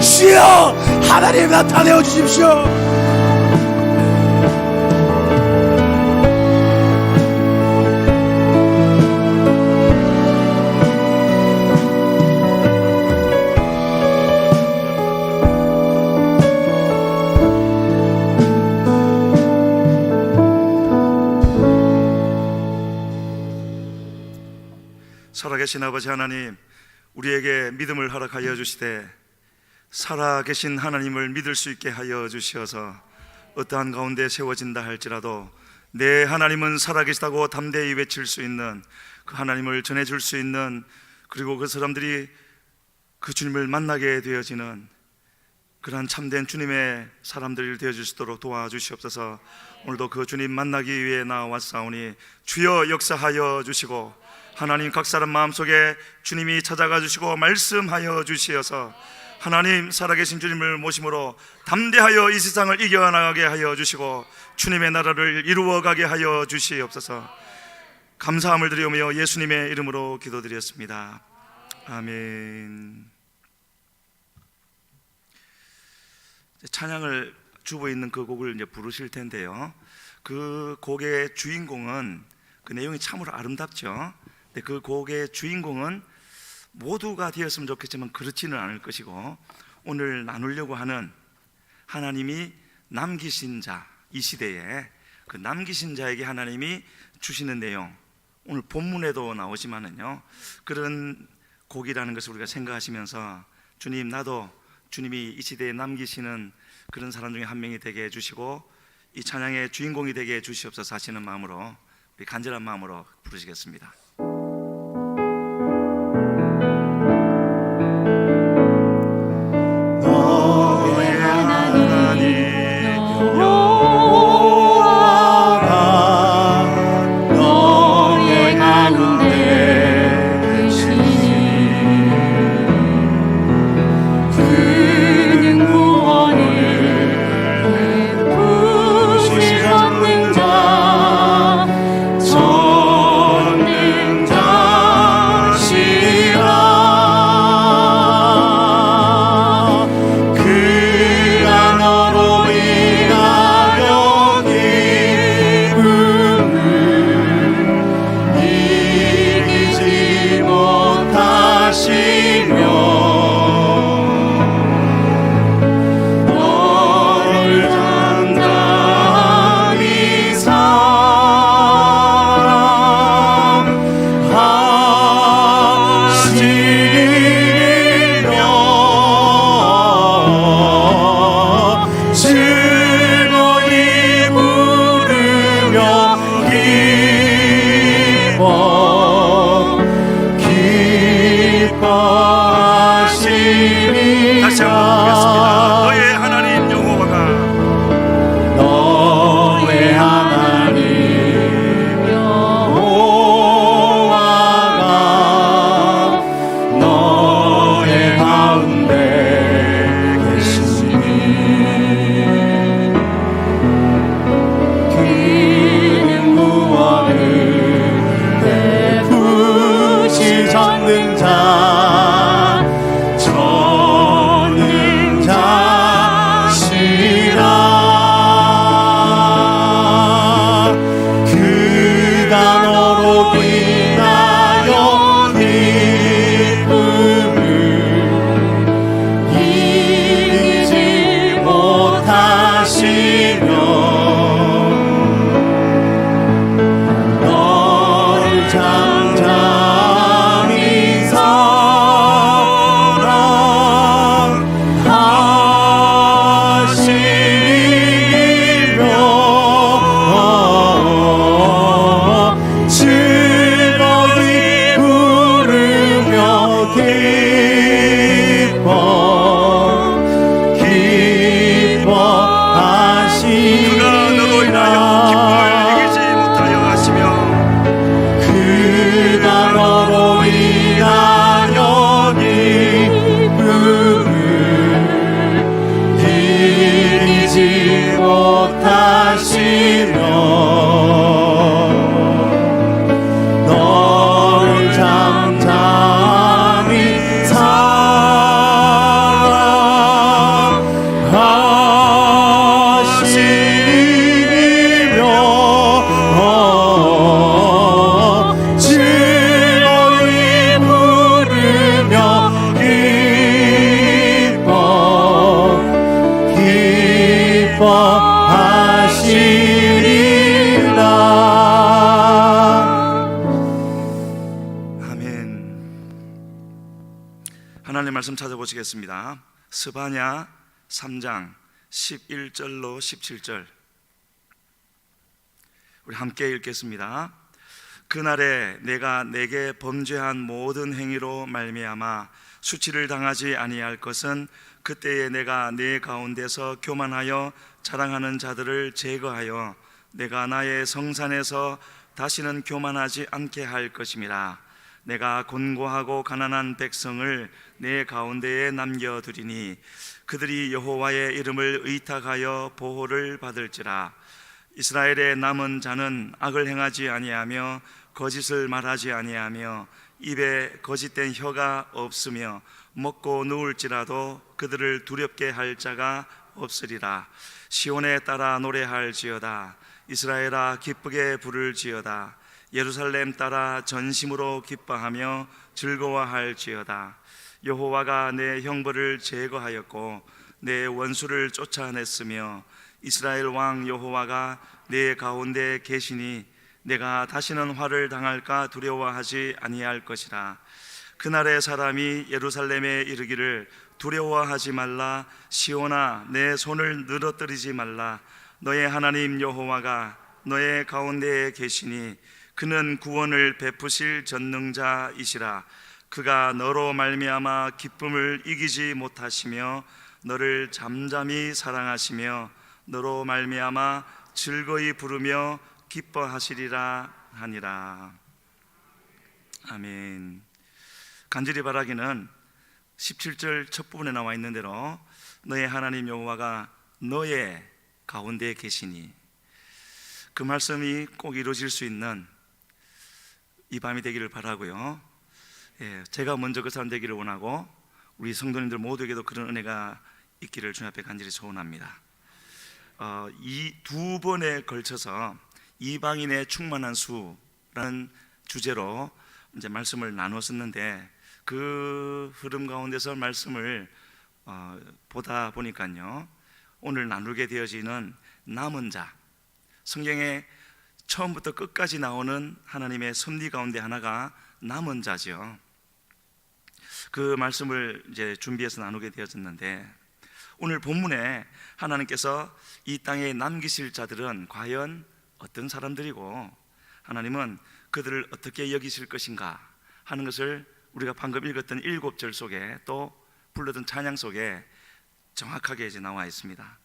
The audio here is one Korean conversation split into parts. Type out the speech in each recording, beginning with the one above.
주여 하나님 나타내어 주십시오. 살아계신 아버지 하나님, 우리에게 믿음을 허락하여 주시되 살아계신 하나님을 믿을 수 있게 하여 주시어서 어떠한 가운데 세워진다 할지라도 내 하나님은 살아계시다고 담대히 외칠 수 있는, 그 하나님을 전해줄 수 있는, 그리고 그 사람들이 그 주님을 만나게 되어지는 그러한 참된 주님의 사람들이 되어줄 수 있도록 도와주시옵소서. 오늘도 그 주님 만나기 위해 나왔사오니 주여 역사하여 주시고, 하나님 각 사람 마음속에 주님이 찾아가 주시고 말씀하여 주시어서 하나님 살아계신 주님을 모심으로 담대하여 이 세상을 이겨나가게 하여 주시고 주님의 나라를 이루어가게 하여 주시옵소서. 감사함을 드리오며 예수님의 이름으로 기도드렸습니다. 아멘. 찬양을 주고 있는 그 곡을 이제 부르실 텐데요, 그 곡의 주인공은, 그 내용이 참으로 아름답죠. 그 곡의 주인공은 모두가 되었으면 좋겠지만 그렇지는 않을 것이고, 오늘 나누려고 하는 하나님이 남기신 자, 이 시대에 그 남기신 자에게 하나님이 주시는 내용, 오늘 본문에도 나오지만은요, 그런 곡이라는 것을 우리가 생각하시면서 주님, 나도 주님이 이 시대에 남기시는 그런 사람 중에 한 명이 되게 해주시고 이 찬양의 주인공이 되게 해주시옵소서 하시는 마음으로, 우리 간절한 마음으로 부르시겠습니다. 전능자 말씀 찾아보시겠습니다. 스바냐 3장 11절로 17절 우리 함께 읽겠습니다. 그날에 내가 내게 범죄한 모든 행위로 말미암아 수치를 당하지 아니할 것은 그때에 내가 내 가운데서 교만하여 자랑하는 자들을 제거하여 내가 나의 성산에서 다시는 교만하지 않게 할 것임이라. 내가 곤고하고 가난한 백성을 내 가운데에 남겨두리니 그들이 여호와의 이름을 의탁하여 보호를 받을지라. 이스라엘의 남은 자는 악을 행하지 아니하며 거짓을 말하지 아니하며 입에 거짓된 혀가 없으며 먹고 누울지라도 그들을 두렵게 할 자가 없으리라. 시온에 따라 노래할지어다. 이스라엘아 기쁘게 부를지어다. 예루살렘 따라 전심으로 기뻐하며 즐거워할지어다. 여호와가 내 형벌을 제거하였고 내 원수를 쫓아냈으며 이스라엘 왕 여호와가 내 가운데 계시니 내가 다시는 화를 당할까 두려워하지 아니할 것이라. 그날의 사람이 예루살렘에 이르기를 두려워하지 말라. 시온아 내 손을 늘어뜨리지 말라. 너의 하나님 여호와가 너의 가운데에 계시니 그는 구원을 베푸실 전능자이시라. 그가 너로 말미암아 기쁨을 이기지 못하시며 너를 잠잠히 사랑하시며 너로 말미암아 즐거이 부르며 기뻐하시리라 하니라. 아멘. 간절히 바라기는 17절 첫 부분에 나와 있는 대로 너의 하나님 여호와가 너의 가운데에 계시니, 그 말씀이 꼭 이루어질 수 있는 이 밤이 되기를 바라고요. 제가 먼저 그 사람 되기를 원하고 우리 성도님들 모두에게도 그런 은혜가 있기를 주님 앞에 간절히 소원합니다. 이 두 번에 걸쳐서 이방인의 충만한 수라는 주제로 이제 말씀을 나눴었는데, 그 흐름 가운데서 말씀을 보다 보니까요, 오늘 나누게 되어지는 남은 자, 성경에 처음부터 끝까지 나오는 하나님의 섭리 가운데 하나가 남은 자죠. 그 말씀을 이제 준비해서 나누게 되어졌는데, 오늘 본문에 하나님께서 이 땅에 남기실 자들은 과연 어떤 사람들이고 하나님은 그들을 어떻게 여기실 것인가 하는 것을 우리가 방금 읽었던 7절 속에 또 불렀던 찬양 속에 정확하게 이제 나와 있습니다.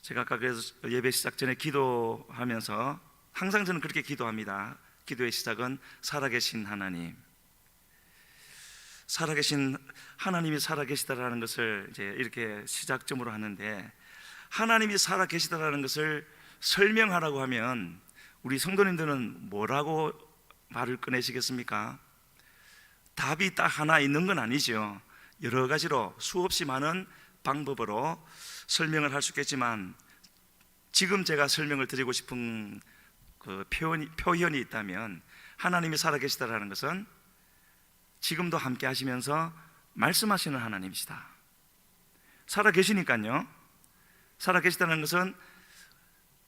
제가 아까 그래서 예배 시작 전에 기도하면서 항상 저는 그렇게 기도합니다. 기도의 시작은 살아계신 하나님, 살아계신 하나님이 살아계시다라는 것을 이제 이렇게 시작점으로 하는데, 하나님이 살아계시다라는 것을 설명하라고 하면 우리 성도님들은 뭐라고 말을 꺼내시겠습니까? 답이 딱 하나 있는 건 아니죠. 여러 가지로 수없이 많은 방법으로 설명을 할 수 있겠지만, 지금 제가 설명을 드리고 싶은 그 표현이 있다면, 하나님이 살아계시다라는 것은 지금도 함께 하시면서 말씀하시는 하나님이시다. 살아계시니까요, 살아계시다는 것은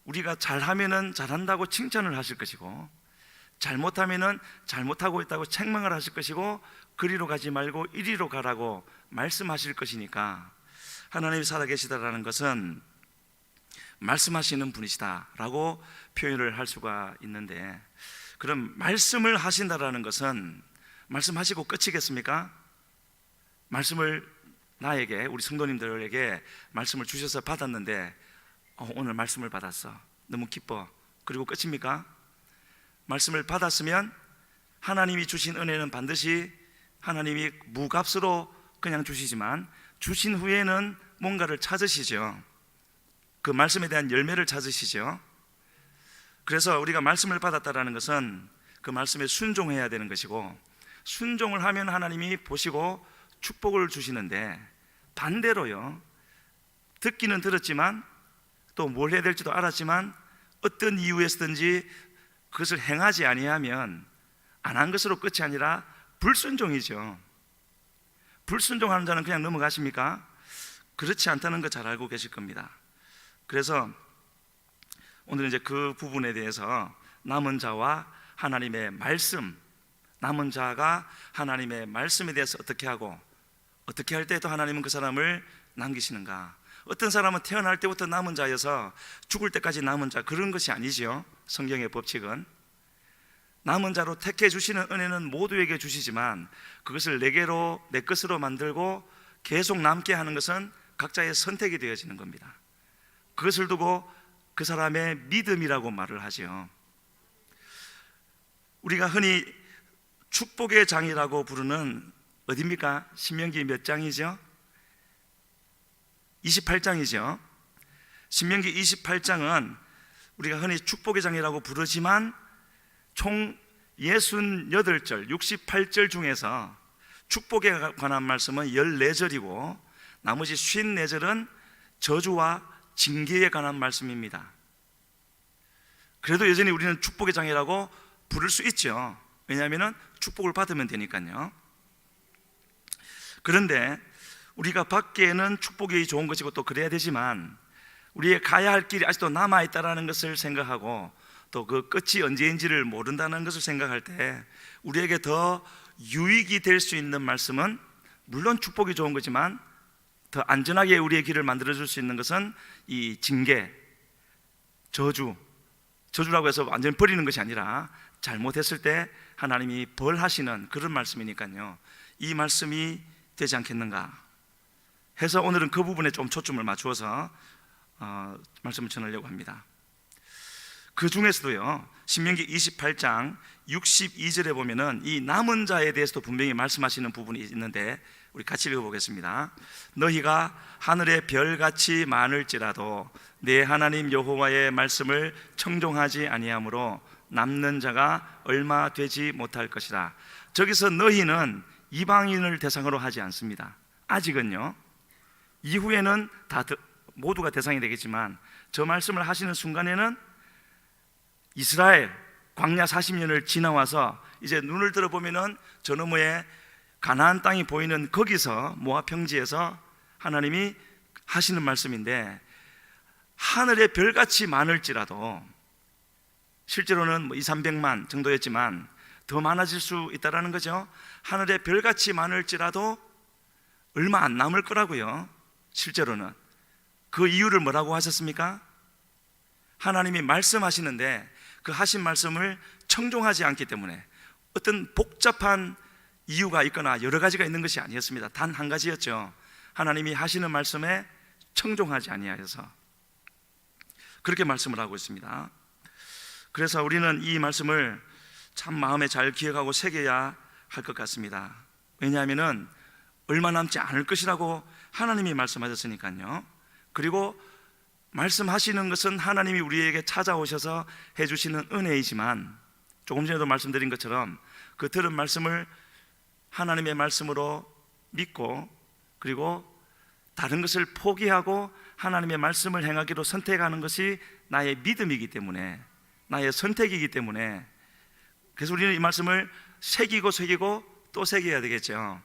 우리가 잘하면은 잘한다고 칭찬을 하실 것이고, 잘못하면은 잘못하고 있다고 책망을 하실 것이고, 그리로 가지 말고 이리로 가라고 말씀하실 것이니까, 하나님이 살아계시다라는 것은 말씀하시는 분이시다라고 표현을 할 수가 있는데, 그럼 말씀을 하신다라는 것은 말씀하시고 끝이겠습니까? 말씀을 나에게, 우리 성도님들에게 말씀을 주셔서 받았는데 오늘 말씀을 받았어, 너무 기뻐, 그리고 끝입니까? 말씀을 받았으면 하나님이 주신 은혜는 반드시 하나님이 무값으로 그냥 주시지만, 주신 후에는 뭔가를 찾으시죠. 그 말씀에 대한 열매를 찾으시죠. 그래서 우리가 말씀을 받았다라는 것은 그 말씀에 순종해야 되는 것이고, 순종을 하면 하나님이 보시고 축복을 주시는데, 반대로요, 듣기는 들었지만 또 뭘 해야 될지도 알았지만 어떤 이유에서든지 그것을 행하지 아니하면 안 한 것으로 끝이 아니라 불순종이죠. 불순종하는 자는 그냥 넘어가십니까? 그렇지 않다는 거 잘 알고 계실 겁니다. 그래서 오늘은 이제 그 부분에 대해서 남은 자와 하나님의 말씀, 남은 자가 하나님의 말씀에 대해서 어떻게 하고 어떻게 할 때 또 하나님은 그 사람을 남기시는가? 어떤 사람은 태어날 때부터 남은 자여서 죽을 때까지 남은 자, 그런 것이 아니지요. 성경의 법칙은 남은 자로 택해 주시는 은혜는 모두에게 주시지만 그것을 내게로, 내 것으로 만들고 계속 남게 하는 것은 각자의 선택이 되어지는 겁니다. 그것을 두고 그 사람의 믿음이라고 말을 하지요. 우리가 흔히 축복의 장이라고 부르는 어디입니까? 신명기 몇 장이죠? 28장이죠. 신명기 28장은 우리가 흔히 축복의 장이라고 부르지만 총 68절, 68절 중에서 축복에 관한 말씀은 14절이고 나머지 54절은 저주와 징계에 관한 말씀입니다. 그래도 여전히 우리는 축복의 장이라고 부를 수 있죠. 왜냐하면 축복을 받으면 되니까요. 그런데 우리가 받기에는 축복이 좋은 것이고 또 그래야 되지만 우리의 가야 할 길이 아직도 남아있다는 것을 생각하고 또 그 끝이 언제인지를 모른다는 것을 생각할 때 우리에게 더 유익이 될 수 있는 말씀은 물론 축복이 좋은 거지만 더 안전하게 우리의 길을 만들어줄 수 있는 것은 이 징계, 저주라고 해서 완전히 버리는 것이 아니라 잘못했을 때 하나님이 벌하시는 그런 말씀이니까요. 이 말씀이 되지 않겠는가 해서 오늘은 그 부분에 좀 초점을 맞추어서 말씀을 전하려고 합니다. 그 중에서도요, 신명기 28장 62절에 보면은 이 남은 자에 대해서도 분명히 말씀하시는 부분이 있는데 우리 같이 읽어보겠습니다. 너희가 하늘의 별같이 많을지라도 내 하나님 여호와의 말씀을 청종하지 아니하므로 남는 자가 얼마 되지 못할 것이라. 저기서 너희는 이방인을 대상으로 하지 않습니다. 아직은요. 이후에는 모두가 대상이 되겠지만 저 말씀을 하시는 순간에는 이스라엘 광야 40년을 지나와서 이제 눈을 들어보면은 저 너머에 가나안 땅이 보이는 거기서 모압 평지에서 하나님이 하시는 말씀인데 하늘의 별같이 많을지라도 실제로는 200~300만 정도였지만 더 많아질 수 있다는 거죠. 하늘의 별같이 많을지라도 얼마 안 남을 거라고요. 실제로는 그 이유를 뭐라고 하셨습니까? 하나님이 말씀하시는데 그 하신 말씀을 청종하지 않기 때문에 어떤 복잡한 이유가 있거나 여러 가지가 있는 것이 아니었습니다. 단 한 가지였죠. 하나님이 하시는 말씀에 청종하지 아니하여서 그렇게 말씀을 하고 있습니다. 그래서 우리는 이 말씀을 참 마음에 잘 기억하고 새겨야 할 것 같습니다. 왜냐하면 얼마 남지 않을 것이라고 하나님이 말씀하셨으니까요. 그리고 말씀하시는 것은 하나님이 우리에게 찾아오셔서 해주시는 은혜이지만 조금 전에도 말씀드린 것처럼 그 들은 말씀을 하나님의 말씀으로 믿고 그리고 다른 것을 포기하고 하나님의 말씀을 행하기로 선택하는 것이 나의 믿음이기 때문에, 나의 선택이기 때문에, 그래서 우리는 이 말씀을 새기고 또 새겨야 되겠죠.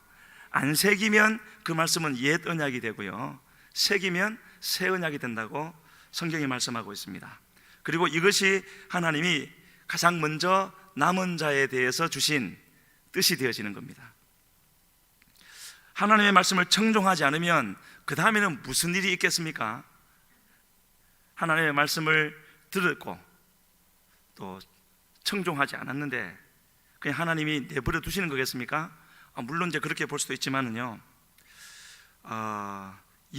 안 새기면 그 말씀은 옛 언약이 되고요, 새기면 새 언약이 된다고 성경이 말씀하고 있습니다. 그리고 이것이 하나님이 가장 먼저 남은 자에 대해서 주신 뜻이 되어지는 겁니다. 하나님의 말씀을 청종하지 않으면 그 다음에는 무슨 일이 있겠습니까? 하나님의 말씀을 들었고 또 청종하지 않았는데 그냥 하나님이 내버려 두시는 거겠습니까? 물론 이제 그렇게 볼 수도 있지만은요,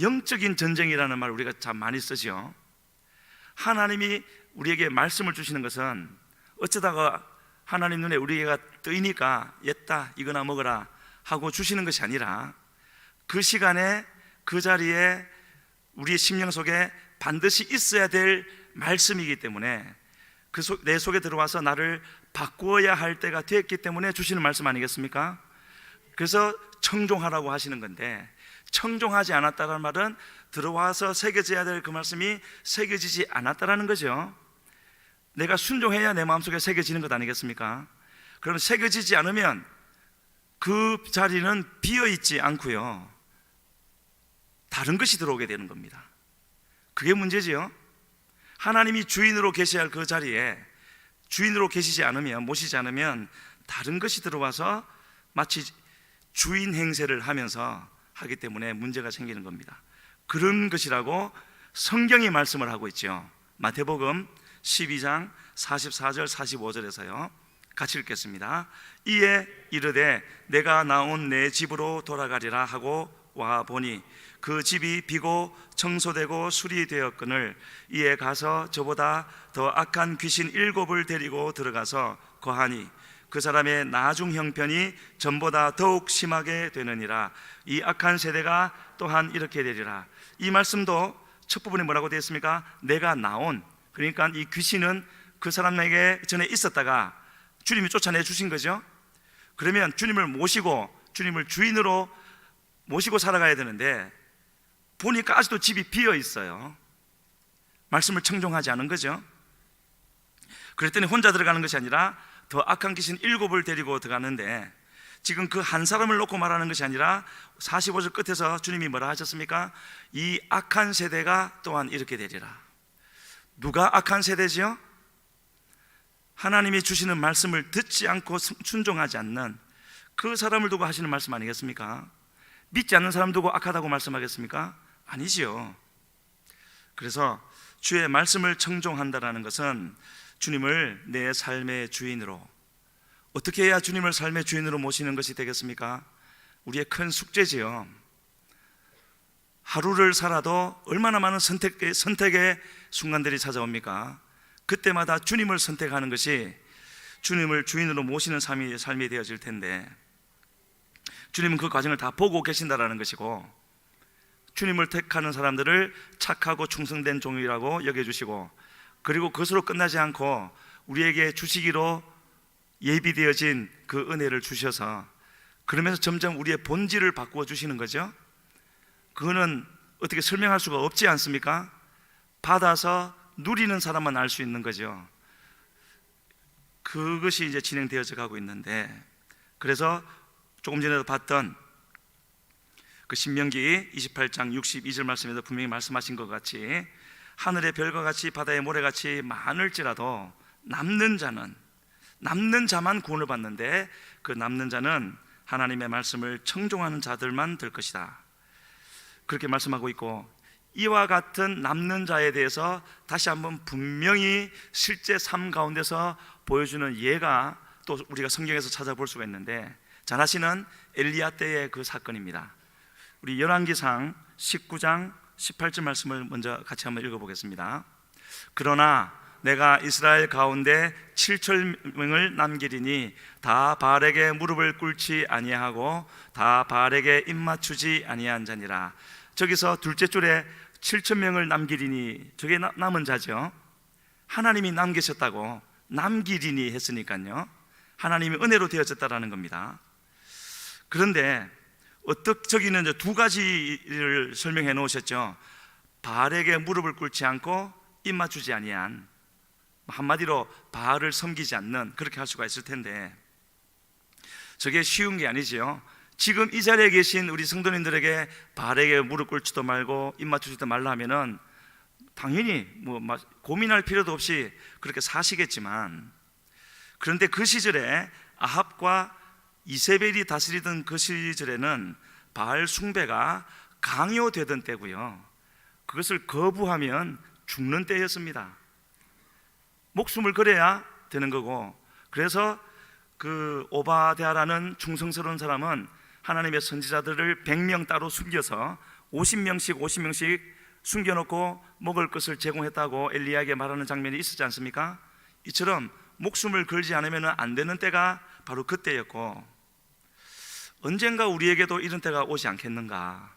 영적인 전쟁이라는 말 우리가 참 많이 쓰죠. 하나님이 우리에게 말씀을 주시는 것은 어쩌다가 하나님 눈에 우리가 뜨이니까 옛다 이거나 먹어라 하고 주시는 것이 아니라 그 시간에 그 자리에 우리의 심령 속에 반드시 있어야 될 말씀이기 때문에 내 속에 들어와서 나를 바꾸어야 할 때가 됐기 때문에 주시는 말씀 아니겠습니까? 그래서 청종하라고 하시는 건데, 청종하지 않았다는 말은 들어와서 새겨져야 될 그 말씀이 새겨지지 않았다는 거죠. 내가 순종해야 내 마음속에 새겨지는 것 아니겠습니까? 그럼 새겨지지 않으면 그 자리는 비어있지 않고요, 다른 것이 들어오게 되는 겁니다. 그게 문제지요. 하나님이 주인으로 계셔야 할 그 자리에 주인으로 계시지 않으면, 모시지 않으면 다른 것이 들어와서 마치 주인 행세를 하면서 하기 때문에 문제가 생기는 겁니다. 그런 것이라고 성경이 말씀을 하고 있죠. 마태복음 12장 44절 45절에서요 같이 읽겠습니다. 이에 이르되 내가 나온 내 집으로 돌아가리라 하고 와 보니 그 집이 비고 청소되고 수리되었거늘 이에 가서 저보다 더 악한 귀신 7을 데리고 들어가서 거하니 그 사람의 나중 형편이 전보다 더욱 심하게 되느니라. 이 악한 세대가 또한 이렇게 되리라. 이 말씀도 첫 부분에 뭐라고 되어 있습니까? 내가 나온, 그러니까 이 귀신은 그 사람에게 전에 있었다가 주님이 쫓아내 주신 거죠. 그러면 주님을 모시고 주님을 주인으로 모시고 살아가야 되는데 보니까 아직도 집이 비어 있어요. 말씀을 청종하지 않은 거죠. 그랬더니 혼자 들어가는 것이 아니라 더 악한 귀신 7을 데리고 들어가는데, 지금 그 한 사람을 놓고 말하는 것이 아니라 45절 끝에서 주님이 뭐라 하셨습니까? 이 악한 세대가 또한 이렇게 되리라. 누가 악한 세대지요? 하나님이 주시는 말씀을 듣지 않고 순종하지 않는 그 사람을 두고 하시는 말씀 아니겠습니까? 믿지 않는 사람 두고 악하다고 말씀하겠습니까? 아니지요. 그래서 주의 말씀을 청종한다는 것은 주님을 내 삶의 주인으로, 어떻게 해야 주님을 삶의 주인으로 모시는 것이 되겠습니까? 우리의 큰 숙제지요. 하루를 살아도 얼마나 많은 선택의 순간들이 찾아옵니까? 그때마다 주님을 선택하는 것이 주님을 주인으로 모시는 삶이 되어질 텐데, 주님은 그 과정을 다 보고 계신다라는 것이고, 주님을 택하는 사람들을 착하고 충성된 종이라고 여겨주시고, 그리고 그것으로 끝나지 않고 우리에게 주시기로 예비되어진 그 은혜를 주셔서, 그러면서 점점 우리의 본질을 바꾸어 주시는 거죠. 그거는 어떻게 설명할 수가 없지 않습니까? 받아서 누리는 사람만 알 수 있는 거죠. 그것이 이제 진행되어져 가고 있는데, 그래서 조금 전에도 봤던 그 신명기 28장 62절 말씀에도 분명히 말씀하신 것 같이, 하늘의 별과 같이 바다의 모래같이 많을지라도 남는 자만 구원을 받는데, 그 남는 자는 하나님의 말씀을 청종하는 자들만 될 것이다, 그렇게 말씀하고 있고, 이와 같은 남는 자에 대해서 다시 한번 분명히 실제 삶 가운데서 보여주는 예가 또 우리가 성경에서 찾아볼 수가 있는데, 잘 아시는 엘리야 때의 그 사건입니다. 우리 열왕기상 19장 18절 말씀을 먼저 같이 한번 읽어보겠습니다. 그러나 내가 이스라엘 가운데 7,000명을 남기리니 다 바알에게 무릎을 꿇지 아니하고 다 바알에게 입맞추지 아니한 자니라. 저기서 둘째 줄에 7,000명을 남기리니, 저게 남은 자죠. 하나님이 남기셨다고 남기리니 했으니까요, 하나님이 은혜로 되어졌다라는 겁니다. 그런데 저기는 이제 두 가지를 설명해 놓으셨죠. 바알에게 무릎을 꿇지 않고 입맞추지 아니한, 한마디로 바알을 섬기지 않는, 그렇게 할 수가 있을 텐데, 저게 쉬운 게 아니지요. 지금 이 자리에 계신 우리 성도님들에게 바알에게 무릎 꿇지도 말고 입맞추지도 말라 하면은 당연히 고민할 필요도 없이 그렇게 사시겠지만, 그런데 그 시절에 아합과 이세벨이 다스리던 그 시절에는 바알 숭배가 강요되던 때고요, 그것을 거부하면 죽는 때였습니다. 목숨을 걸어야 되는 거고, 그래서 그 오바댜라는 충성스러운 사람은 하나님의 선지자들을 100명 따로 숨겨서 50명씩 숨겨놓고 먹을 것을 제공했다고 엘리야에게 말하는 장면이 있었지 않습니까? 이처럼 목숨을 걸지 않으면 안 되는 때가 바로 그때였고, 언젠가 우리에게도 이런 때가 오지 않겠는가.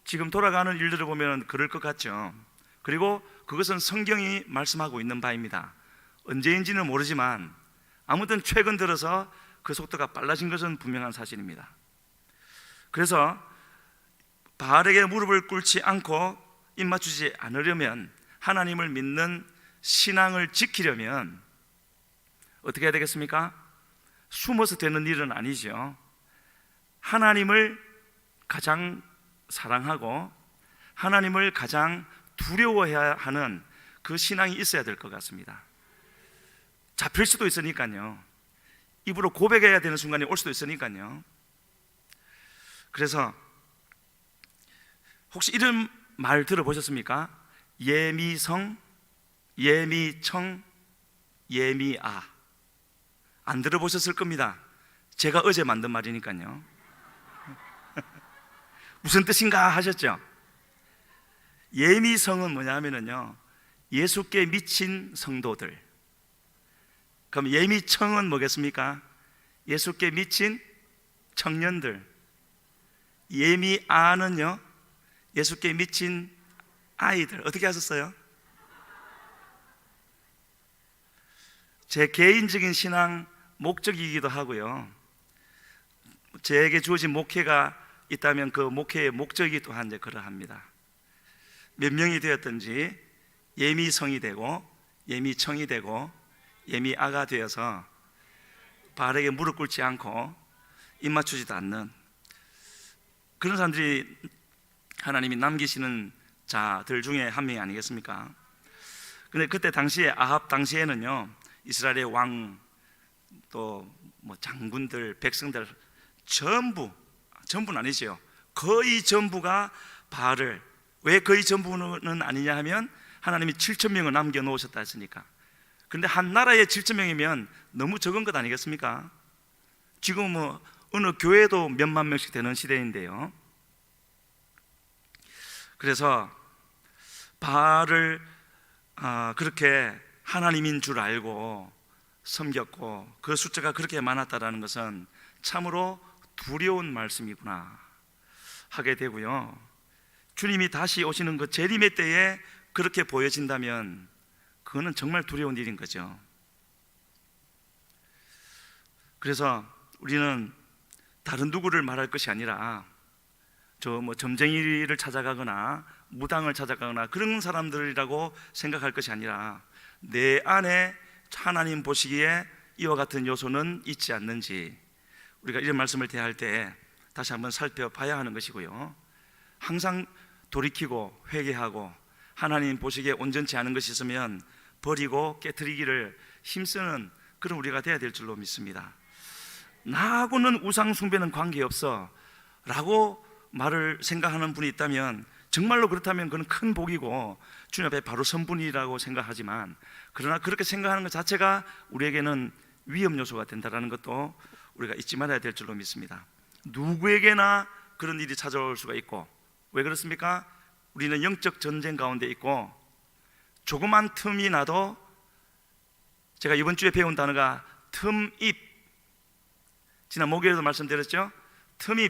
지금 돌아가는 일들을 보면 그럴 것 같죠. 그리고 그것은 성경이 말씀하고 있는 바입니다. 언제인지는 모르지만 아무튼 최근 들어서 그 속도가 빨라진 것은 분명한 사실입니다. 그래서 바알에게 무릎을 꿇지 않고 입맞추지 않으려면, 하나님을 믿는 신앙을 지키려면 어떻게 해야 되겠습니까? 숨어서 되는 일은 아니죠. 하나님을 가장 사랑하고 하나님을 가장 두려워해야 하는 그 신앙이 있어야 될 것 같습니다. 잡힐 수도 있으니까요. 입으로 고백해야 되는 순간이 올 수도 있으니까요. 그래서 혹시 이런 말 들어보셨습니까? 예미성, 예미청, 예미아. 안 들어보셨을 겁니다. 제가 어제 만든 말이니까요. 무슨 뜻인가 하셨죠? 예미성은 뭐냐 하면요, 예수께 미친 성도들. 그럼 예미청은 뭐겠습니까? 예수께 미친 청년들. 예미아는요, 예수께 미친 아이들. 어떻게 하셨어요? 제 개인적인 신앙 목적이기도 하고요, 제게 주어진 목회가 있다면 그 목회의 목적이 또한 그러합니다. 몇 명이 되었든지 예미성이 되고 예미청이 되고 예미아가 되어서 바알에게 무릎 꿇지 않고 입 맞추지도 않는 그런 사람들이 하나님이 남기시는 자들 중에 한 명이 아니겠습니까? 근데 그때 당시에 아합 당시에는요, 이스라엘의 왕 또 뭐 장군들, 백성들 전부는 아니죠. 거의 전부가 바알을, 왜 거의 전부는 아니냐 하면 하나님이 7,000명을 남겨놓으셨다 했으니까. 그런데 한 나라에 7,000명이면 너무 적은 것 아니겠습니까? 지금 뭐 어느 교회도 몇만 명씩 되는 시대인데요. 그래서 바알을 그렇게 하나님인 줄 알고 섬겼고 그 숫자가 그렇게 많았다는 것은 참으로 두려운 말씀이구나 하게 되고요, 주님이 다시 오시는 그 재림의 때에 그렇게 보여진다면 그거는 정말 두려운 일인 거죠. 그래서 우리는 다른 누구를 말할 것이 아니라 저 뭐 점쟁이를 찾아가거나 무당을 찾아가거나 그런 사람들이라고 생각할 것이 아니라 내 안에 하나님 보시기에 이와 같은 요소는 있지 않는지 우리가 이런 말씀을 대할 때 다시 한번 살펴봐야 하는 것이고요, 항상 돌이키고 회개하고 하나님 보시기에 온전치 않은 것이 있으면 버리고 깨트리기를 힘쓰는 그런 우리가 되어야 될 줄로 믿습니다. 나하고는 우상 숭배는 관계없어 라고 말을 생각하는 분이 있다면 정말로 그렇다면 그건 큰 복이고 주님 앞에 바로 선분이라고 생각하지만, 그러나 그렇게 생각하는 것 자체가 우리에게는 위험 요소가 된다는 것도 우리가 잊지 말아야 될 줄로 믿습니다. 누구에게나 그런 일이 찾아올 수가 있고, 왜 그렇습니까? 우리는 영적 전쟁 가운데 있고 조그만 틈이 나도, 제가 이번 주에 배운 단어가 틈입, 지난 목요일에도 말씀드렸죠. 틈이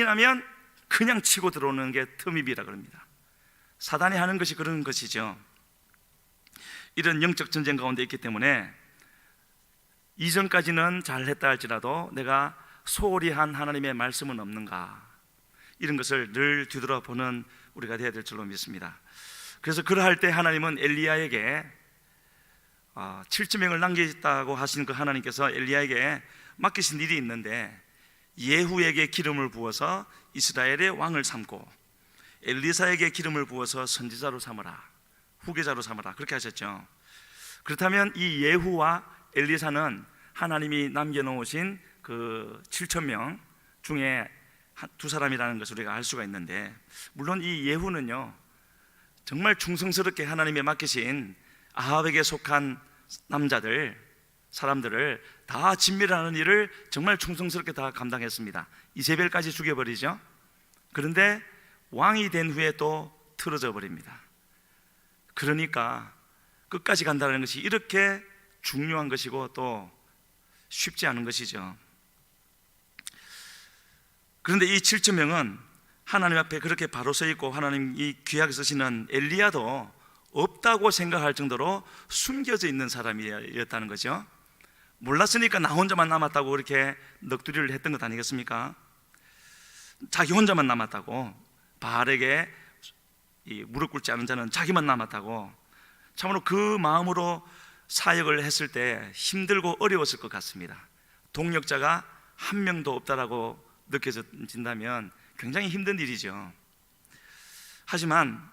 나면 그냥 치고 들어오는 게 틈입이라 그럽니다. 사단이 하는 것이 그런 것이죠. 이런 영적 전쟁 가운데 있기 때문에 이전까지는 잘했다 할지라도 내가 소홀히 한 하나님의 말씀은 없는가, 이런 것을 늘 뒤돌아보는 우리가 되어야 될 줄로 믿습니다. 그래서 그러할 때 하나님은 엘리야에게 7,000명을 남기겠다고 하신 그 하나님께서 엘리야에게 맡기신 일이 있는데, 예후에게 기름을 부어서 이스라엘의 왕을 삼고 엘리사에게 기름을 부어서 선지자로 삼아라, 후계자로 삼아라, 그렇게 하셨죠. 그렇다면 이 예후와 엘리사는 하나님이 남겨놓으신 그 7,000명 중에 두 사람이라는 것을 우리가 알 수가 있는데, 물론 이 예후는요 정말 충성스럽게 하나님의 맡기신 아합에게 속한 사람들을 다 진멸하는 일을 정말 충성스럽게 다 감당했습니다. 이세벨까지 죽여버리죠. 그런데 왕이 된 후에 또 틀어져 버립니다. 그러니까 끝까지 간다는 것이 이렇게 중요한 것이고 또 쉽지 않은 것이죠. 그런데 이 7,000명은 하나님 앞에 그렇게 바로 서 있고 하나님이 귀하게 쓰시는 엘리야도 없다고 생각할 정도로 숨겨져 있는 사람이었다는 거죠. 몰랐으니까 나 혼자만 남았다고 그렇게 넋두리를 했던 것 아니겠습니까? 자기 혼자만 남았다고, 바알에게 무릎 꿇지 않은 자는 자기만 남았다고, 참으로 그 마음으로 사역을 했을 때 힘들고 어려웠을 것 같습니다. 동력자가 한 명도 없다라고 느껴진다면 굉장히 힘든 일이죠. 하지만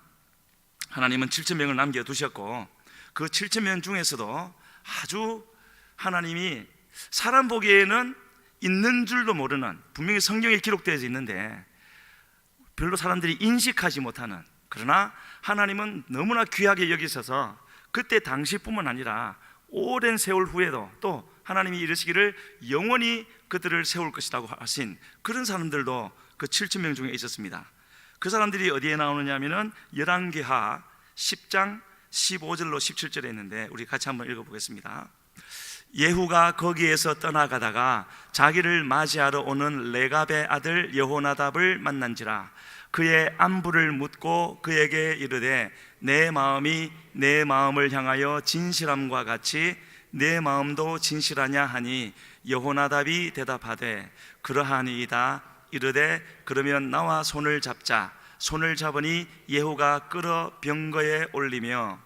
하나님은 7,000명을 남겨두셨고 그 7,000명 중에서도 아주 하나님이 사람 보기에는 있는 줄도 모르는, 분명히 성경에 기록되어 있는데 별로 사람들이 인식하지 못하는, 그러나 하나님은 너무나 귀하게 여기셔서 그때 당시뿐만 아니라 오랜 세월 후에도 또 하나님이 이르시기를 영원히 그들을 세울 것이라고 하신 그런 사람들도 그 7,000명 중에 있었습니다. 그 사람들이 어디에 나오느냐 하면은 열왕기하 10장 15절로 17절에 있는데 우리 같이 한번 읽어보겠습니다. 예후가 거기에서 떠나가다가 자기를 맞이하러 오는 레갑의 아들 여호나답을 만난지라. 그의 안부를 묻고 그에게 이르되 내 마음이 내 마음을 향하여 진실함과 같이 내 마음도 진실하냐 하니 여호나답이 대답하되 그러하니이다. 이르되 그러면 나와 손을 잡자. 손을 잡으니 예후가 끌어 병거에 올리며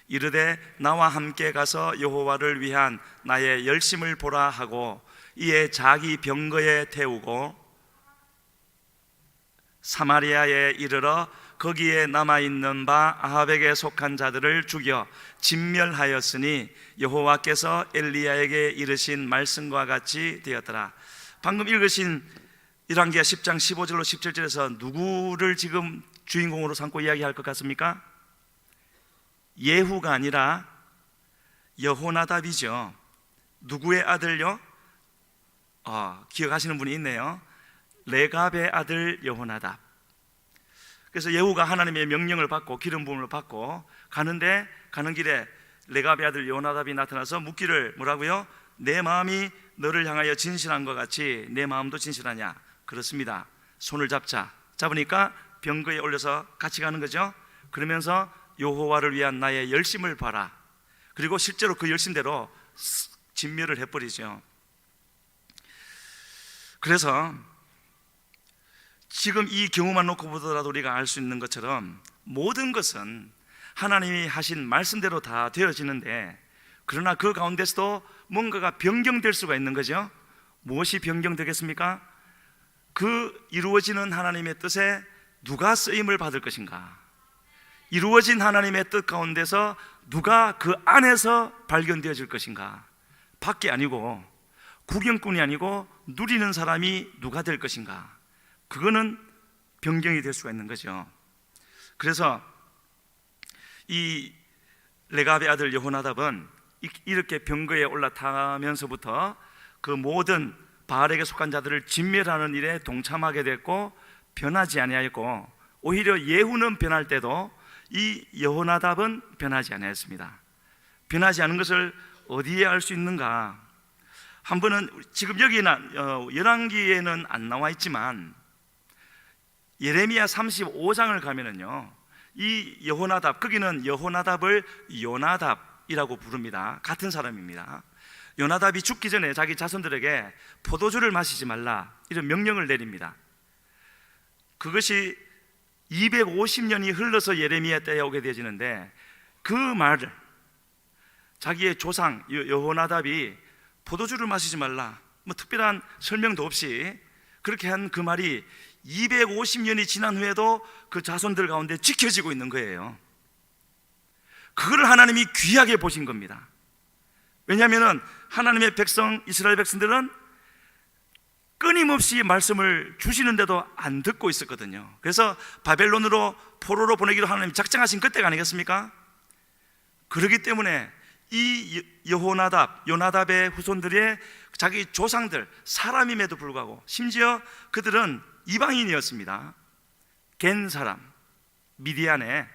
이르되 나와 함께 가서 여호와를 위한 나의 열심을 보라 하고 이에 자기 병거에 태우고 사마리아에 이르러 거기에 남아있는 바 아합에게 속한 자들을 죽여 진멸하였으니 여호와께서 엘리야에게 이르신 말씀과 같이 되었더라. 방금 읽으신 열왕기하 10장 15절로 17절에서 누구를 지금 주인공으로 삼고 이야기할 것 같습니까? 예후가 아니라 여호나답이죠. 누구의 아들요? 기억하시는 분이 있네요. 레갑의 아들 여호나답. 그래서 예후가 하나님의 명령을 받고 기름 부음을 받고 가는데 가는 길에 레갑의 아들 여호나답이 나타나서 묻기를 뭐라고요? 내 마음이 너를 향하여 진실한 것 같이 내 마음도 진실하냐? 그렇습니다. 손을 잡자. 잡으니까 병거에 올려서 같이 가는 거죠. 그러면서 여호와를 위한 나의 열심을 봐라. 그리고 실제로 그 열심대로 진멸을 해버리죠. 그래서 지금 이 경우만 놓고 보더라도 우리가 알 수 있는 것처럼 모든 것은 하나님이 하신 말씀대로 다 되어지는데, 그러나 그 가운데서도 뭔가가 변경될 수가 있는 거죠. 무엇이 변경되겠습니까? 그 이루어지는 하나님의 뜻에 누가 쓰임을 받을 것인가? 이루어진 하나님의 뜻 가운데서 누가 그 안에서 발견되어질 것인가? 밖이 아니고 구경꾼이 아니고 누리는 사람이 누가 될 것인가? 그거는 변경이 될 수가 있는 거죠. 그래서 이 레갑의 아들 여호나답은 이렇게 병거에 올라타면서부터 그 모든 바알에게 속한 자들을 진멸하는 일에 동참하게 됐고 변하지 아니하였고, 오히려 예후는 변할 때도 이 여호나답은 변하지 아니하였습니다. 변하지 않은 것을 어디에 알 수 있는가? 한 번은 지금 여기는 열왕기에는 안 나와 있지만 예레미야 35장을 가면은요, 이 여호나답, 거기는 여호나답을 요나답이라고 부릅니다. 같은 사람입니다. 요나답이 죽기 전에 자기 자손들에게 포도주를 마시지 말라 이런 명령을 내립니다. 그것이 250년이 흘러서 예레미야 때에 오게 되어지는데, 그 말을 자기의 조상 여호나답이 포도주를 마시지 말라, 뭐 특별한 설명도 없이 그렇게 한 그 말이 250년이 지난 후에도 그 자손들 가운데 지켜지고 있는 거예요. 그걸 하나님이 귀하게 보신 겁니다. 왜냐하면 하나님의 백성, 이스라엘 백성들은 끊임없이 말씀을 주시는데도 안 듣고 있었거든요. 그래서 바벨론으로 포로로 보내기로 하나님이 작정하신 그때가 아니겠습니까? 그렇기 때문에 이 여호나답, 요나답의 후손들의 자기 조상들, 사람임에도 불구하고 심지어 그들은 이방인이었습니다. 겐 사람, 미디안에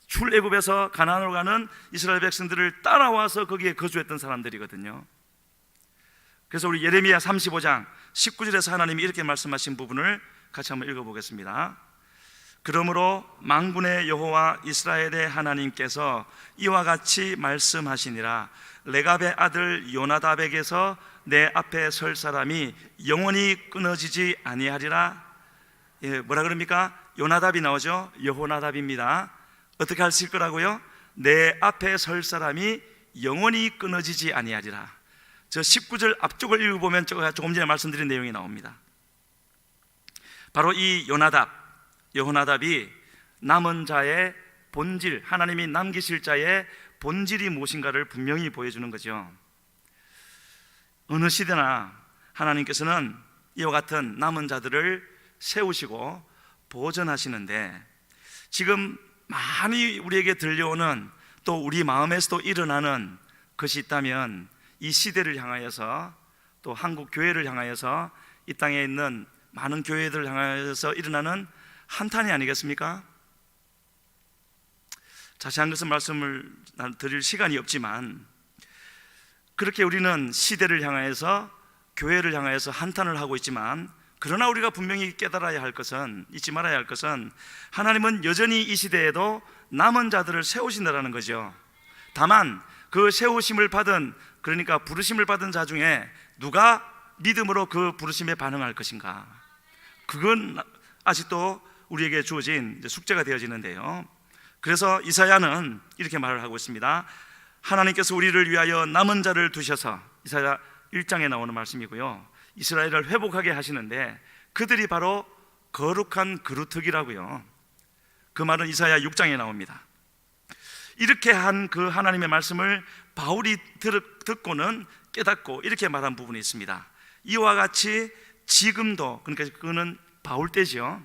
출애굽에서 가나안으로 가는 이스라엘 백성들을 따라와서 거기에 거주했던 사람들이거든요. 그래서 우리 예레미야 35장 19절에서 하나님이 이렇게 말씀하신 부분을 같이 한번 읽어보겠습니다. 그러므로 만군의 여호와 이스라엘의 하나님께서 이와 같이 말씀하시니라. 레갑의 아들 요나답에게서 내 앞에 설 사람이 영원히 끊어지지 아니하리라. 뭐라 그럽니까? 요나답이 나오죠. 여호나답입니다. 어떻게 하실 거라고요? 내 앞에 설 사람이 영원히 끊어지지 아니하리라. 저 19절 앞쪽을 읽어보면 조금 전에 말씀드린 내용이 나옵니다. 바로 이 여호나답이 남은 자의 본질, 하나님이 남기실 자의 본질이 무엇인가를 분명히 보여주는 거죠. 어느 시대나 하나님께서는 이와 같은 남은 자들을 세우시고 보존하시는데, 지금 많이 우리에게 들려오는, 또 우리 마음에서도 일어나는 것이 있다면 이 시대를 향하여서, 또 한국 교회를 향하여서, 이 땅에 있는 많은 교회들을 향하여서 일어나는 한탄이 아니겠습니까? 자세한 것은 말씀을 드릴 시간이 없지만, 그렇게 우리는 시대를 향하여서, 교회를 향하여서 한탄을 하고 있지만, 그러나 우리가 분명히 깨달아야 할 것은, 잊지 말아야 할 것은, 하나님은 여전히 이 시대에도 남은 자들을 세우신다는 거죠. 다만 그 세우심을 받은, 그러니까 부르심을 받은 자 중에 누가 믿음으로 그 부르심에 반응할 것인가, 그건 아직도 우리에게 주어진 숙제가 되어지는데요. 그래서 이사야는 이렇게 말을 하고 있습니다. 하나님께서 우리를 위하여 남은 자를 두셔서, 이사야 1장에 나오는 말씀이고요, 이스라엘을 회복하게 하시는데 그들이 바로 거룩한 그루터기라고요. 그 말은 이사야 6장에 나옵니다. 이렇게 한 그 하나님의 말씀을 바울이 듣고는 깨닫고 이렇게 말한 부분이 있습니다. 이와 같이 지금도, 그러니까 그거는 바울 때지요,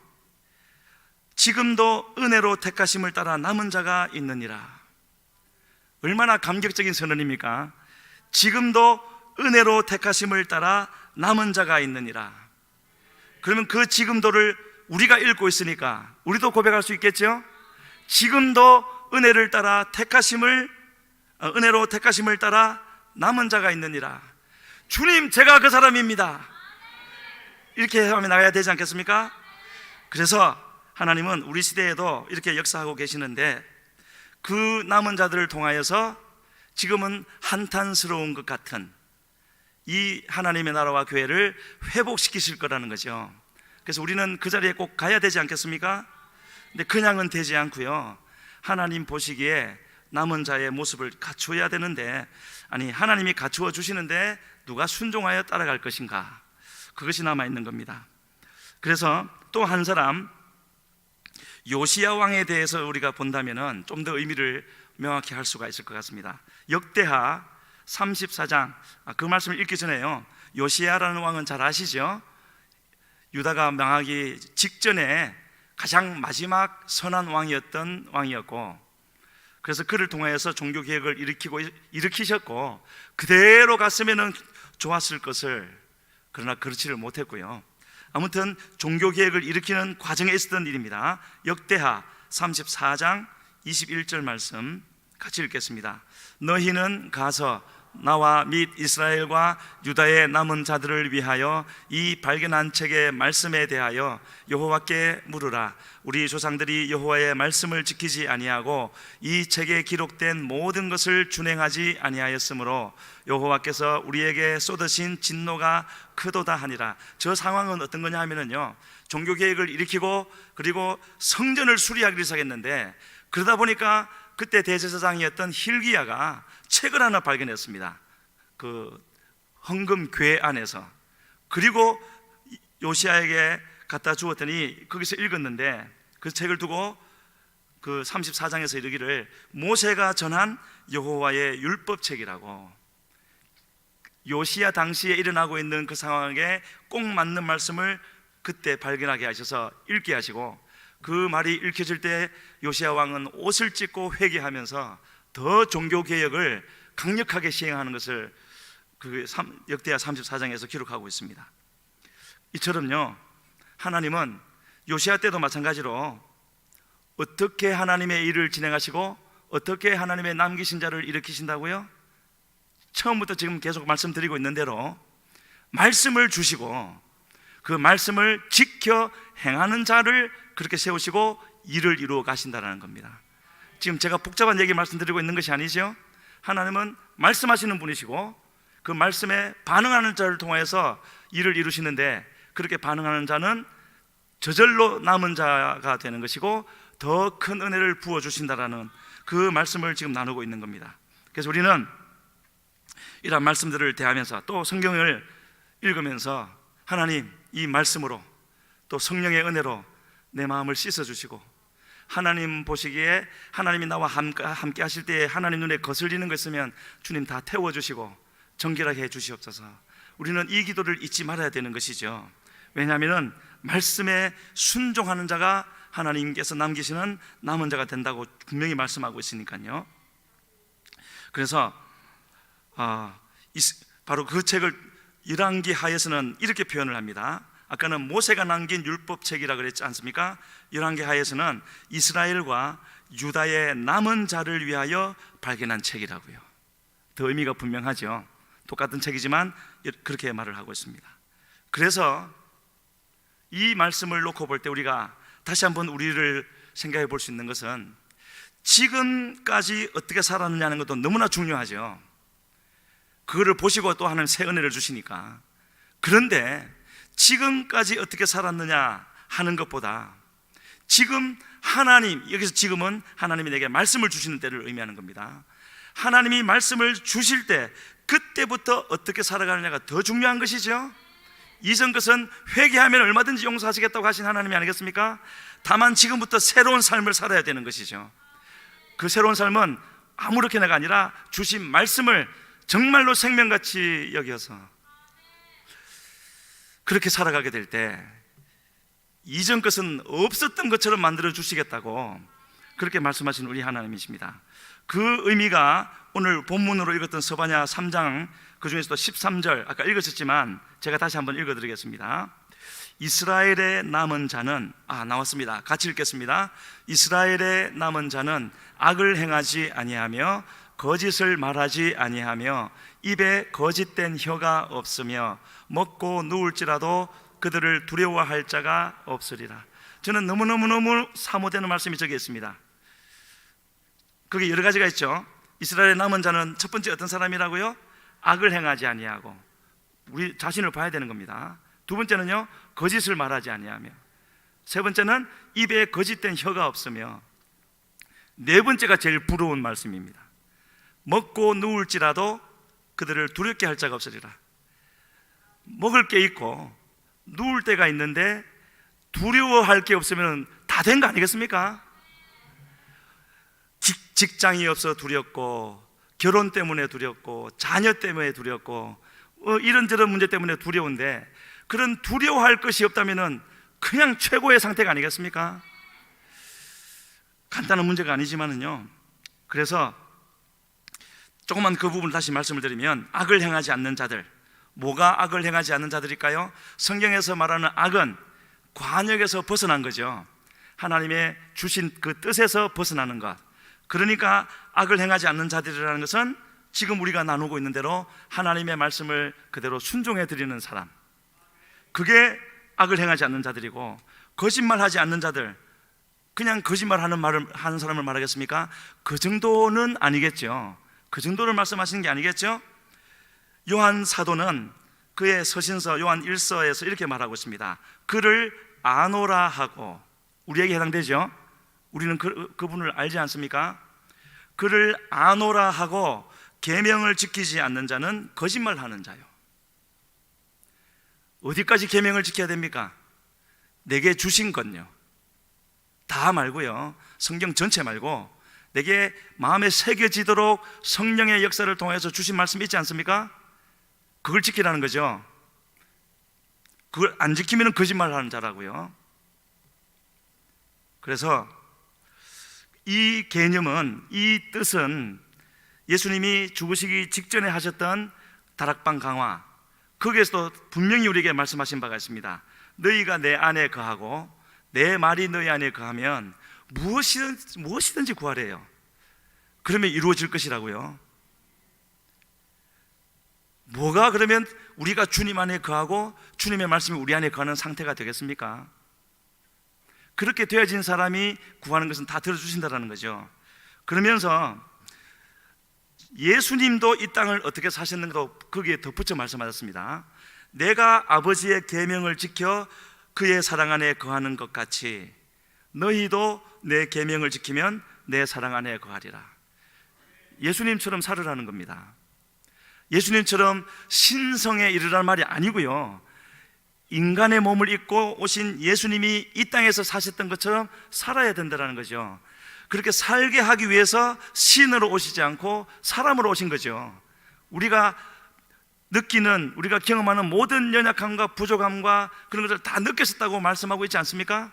지금도 은혜로 택하심을 따라 남은 자가 있느니라. 얼마나 감격적인 선언입니까? 지금도 은혜로 택하심을 따라 남은 자가 있느니라. 그러면 그 지금도를 우리가 읽고 있으니까 우리도 고백할 수 있겠죠? 지금도 은혜를 따라 은혜로 택하심을 따라 남은 자가 있느니라. 주님, 제가 그 사람입니다. 이렇게 하며 나가야 되지 않겠습니까? 그래서 하나님은 우리 시대에도 이렇게 역사하고 계시는데, 그 남은 자들을 통하여서 지금은 한탄스러운 것 같은 이 하나님의 나라와 교회를 회복시키실 거라는 거죠. 그래서 우리는 그 자리에 꼭 가야 되지 않겠습니까? 근데 그냥은 되지 않고요, 하나님 보시기에 남은 자의 모습을 갖추어야 되는데, 아니, 하나님이 갖추어 주시는데 누가 순종하여 따라갈 것인가, 그것이 남아있는 겁니다. 그래서 또 한 사람, 요시야 왕에 대해서 우리가 본다면 좀 더 의미를 명확히 할 수가 있을 것 같습니다. 역대하 34장, 그 말씀을 읽기 전에요, 요시야라는 왕은 잘 아시죠? 유다가 망하기 직전에 가장 마지막 선한 왕이었던 왕이었고, 그래서 그를 통하여서 종교개혁을 일으키셨고, 그대로 갔으면 좋았을 것을, 그러나 그렇지를 못했고요. 아무튼 종교개혁을 일으키는 과정에 있었던 일입니다. 역대하 34장 21절 말씀 같이 읽겠습니다. 너희는 가서 나와 및 이스라엘과 유다의 남은 자들을 위하여 이 발견한 책의 말씀에 대하여 여호와께 물으라. 우리 조상들이 여호와의 말씀을 지키지 아니하고 이 책에 기록된 모든 것을 준행하지 아니하였으므로 여호와께서 우리에게 쏟으신 진노가 크도다 하니라. 저 상황은 어떤 거냐 하면은요, 종교개혁을 일으키고 그리고 성전을 수리하기를 시작했는데, 그러다 보니까 그때 대제사장이었던 hil기야가 책을 하나 발견했습니다. 그 헌금궤 안에서. 그리고 요시야에게 갖다 주었더니 거기서 읽었는데, 그 책을 두고 그 34장에서 이르기를 모세가 전한 여호와의 율법책이라고, 요시야 당시에 일어나고 있는 그 상황에 꼭 맞는 말씀을 그때 발견하게 하셔서 읽게 하시고, 그 말이 읽혀질 때 요시야 왕은 옷을 찢고 회개하면서 더 종교개혁을 강력하게 시행하는 것을 그 역대하 34장에서 기록하고 있습니다. 이처럼요, 하나님은 요시야 때도 마찬가지로 어떻게 하나님의 일을 진행하시고 어떻게 하나님의 남기신 자를 일으키신다고요? 처음부터 지금 계속 말씀드리고 있는 대로 말씀을 주시고 그 말씀을 지켜 행하는 자를 그렇게 세우시고 일을 이루어 가신다는 겁니다. 지금 제가 복잡한 얘기 말씀드리고 있는 것이 아니죠. 하나님은 말씀하시는 분이시고 그 말씀에 반응하는 자를 통해서 일을 이루시는데, 그렇게 반응하는 자는 저절로 남은 자가 되는 것이고 더 큰 은혜를 부어주신다라는 그 말씀을 지금 나누고 있는 겁니다. 그래서 우리는 이런 말씀들을 대하면서 또 성경을 읽으면서 하나님, 이 말씀으로 또 성령의 은혜로 내 마음을 씻어주시고, 하나님 보시기에 하나님이 나와 함께 하실 때에 하나님 눈에 거슬리는 거 있으면 주님 다 태워주시고 정결하게 해 주시옵소서. 우리는 이 기도를 잊지 말아야 되는 것이죠. 왜냐하면 말씀에 순종하는 자가 하나님께서 남기시는 남은 자가 된다고 분명히 말씀하고 있으니까요. 그래서 바로 그 책을 열왕기 하에서는 이렇게 표현을 합니다. 아까는 모세가 남긴 율법책이라 그랬지 않습니까? 열왕기 하에서는 이스라엘과 유다의 남은 자를 위하여 발견한 책이라고요. 더 의미가 분명하죠. 똑같은 책이지만 그렇게 말을 하고 있습니다. 그래서 이 말씀을 놓고 볼 때 우리가 다시 한번 우리를 생각해 볼 수 있는 것은 지금까지 어떻게 살았느냐는 것도 너무나 중요하죠. 그거를 보시고 또 하나님 새 은혜를 주시니까. 그런데 지금까지 어떻게 살았느냐 하는 것보다 지금 하나님, 여기서 지금은 하나님이 내게 말씀을 주시는 때를 의미하는 겁니다. 하나님이 말씀을 주실 때 그때부터 어떻게 살아가느냐가 더 중요한 것이죠. 이전 것은 회개하면 얼마든지 용서하시겠다고 하신 하나님이 아니겠습니까? 다만 지금부터 새로운 삶을 살아야 되는 것이죠. 그 새로운 삶은 아무렇게나가 아니라 주신 말씀을 정말로 생명같이 여겨서 그렇게 살아가게 될 때 이전 것은 없었던 것처럼 만들어 주시겠다고 그렇게 말씀하신 우리 하나님이십니다. 그 의미가 오늘 본문으로 읽었던 서바냐 3장 그 중에서도 13절 아까 읽으셨지만 제가 다시 한번 읽어드리겠습니다. 이스라엘의 남은 자는 나왔습니다. 같이 읽겠습니다. 이스라엘의 남은 자는 악을 행하지 아니하며 거짓을 말하지 아니하며 입에 거짓된 혀가 없으며 먹고 누울지라도 그들을 두려워할 자가 없으리라. 저는 너무너무 사모되는 말씀이 저기 있습니다. 그게 여러 가지가 있죠. 이스라엘의 남은 자는 첫 번째 어떤 사람이라고요? 악을 행하지 아니하고, 우리 자신을 봐야 되는 겁니다. 두 번째는요, 거짓을 말하지 아니하며, 세 번째는 입에 거짓된 혀가 없으며, 네 번째가 제일 부러운 말씀입니다. 먹고 누울지라도 그들을 두렵게 할 자가 없으리라. 먹을 게 있고 누울 때가 있는데 두려워할 게 없으면 다 된 거 아니겠습니까? 직장이 없어 두렵고, 결혼 때문에 두렵고, 자녀 때문에 두렵고, 이런저런 문제 때문에 두려운데, 그런 두려워할 것이 없다면 그냥 최고의 상태가 아니겠습니까? 간단한 문제가 아니지만은요. 그래서 조금만 그 부분을 다시 말씀을 드리면, 악을 행하지 않는 자들, 뭐가 악을 행하지 않는 자들일까요? 성경에서 말하는 악은 관역에서 벗어난 거죠. 하나님의 주신 그 뜻에서 벗어나는 것. 그러니까 악을 행하지 않는 자들이라는 것은 지금 우리가 나누고 있는 대로 하나님의 말씀을 그대로 순종해 드리는 사람, 그게 악을 행하지 않는 자들이고, 거짓말하지 않는 자들, 그냥 거짓말하는 말을 하는 사람을 말하겠습니까? 그 정도는 아니겠죠. 그 정도를 말씀하시는 게 아니겠죠. 요한 사도는 그의 서신서 요한 1서에서 이렇게 말하고 있습니다. 그를 아노라 하고, 우리에게 해당되죠. 우리는 그분을 알지 않습니까? 그를 아노라 하고 계명을 지키지 않는 자는 거짓말하는 자요. 어디까지 계명을 지켜야 됩니까? 내게 주신 건요, 다 말고요, 성경 전체 말고 내게 마음에 새겨지도록 성령의 역사를 통해서 주신 말씀이 있지 않습니까? 그걸 지키라는 거죠. 그걸 안 지키면 거짓말하는 자라고요. 그래서 이 개념은, 이 뜻은 예수님이 죽으시기 직전에 하셨던 다락방 강화, 거기에서도 분명히 우리에게 말씀하신 바가 있습니다. 너희가 내 안에 거하고 내 말이 너희 안에 거하면 무엇이든지 구하래요. 그러면 이루어질 것이라고요. 뭐가 그러면 우리가 주님 안에 거하고 주님의 말씀이 우리 안에 거하는 상태가 되겠습니까? 그렇게 되어진 사람이 구하는 것은 다 들어주신다는 거죠. 그러면서 예수님도 이 땅을 어떻게 사셨는가도 거기에 덧붙여 말씀하셨습니다. 내가 아버지의 계명을 지켜 그의 사랑 안에 거하는 것 같이 너희도 내 계명을 지키면 내 사랑 안에 거하리라. 예수님처럼 살으라는 겁니다. 예수님처럼 신성에 이르라는 말이 아니고요, 인간의 몸을 입고 오신 예수님이 이 땅에서 사셨던 것처럼 살아야 된다는 거죠. 그렇게 살게 하기 위해서 신으로 오시지 않고 사람으로 오신 거죠. 우리가 느끼는, 우리가 경험하는 모든 연약함과 부족함과 그런 것을 다 느꼈었다고 말씀하고 있지 않습니까?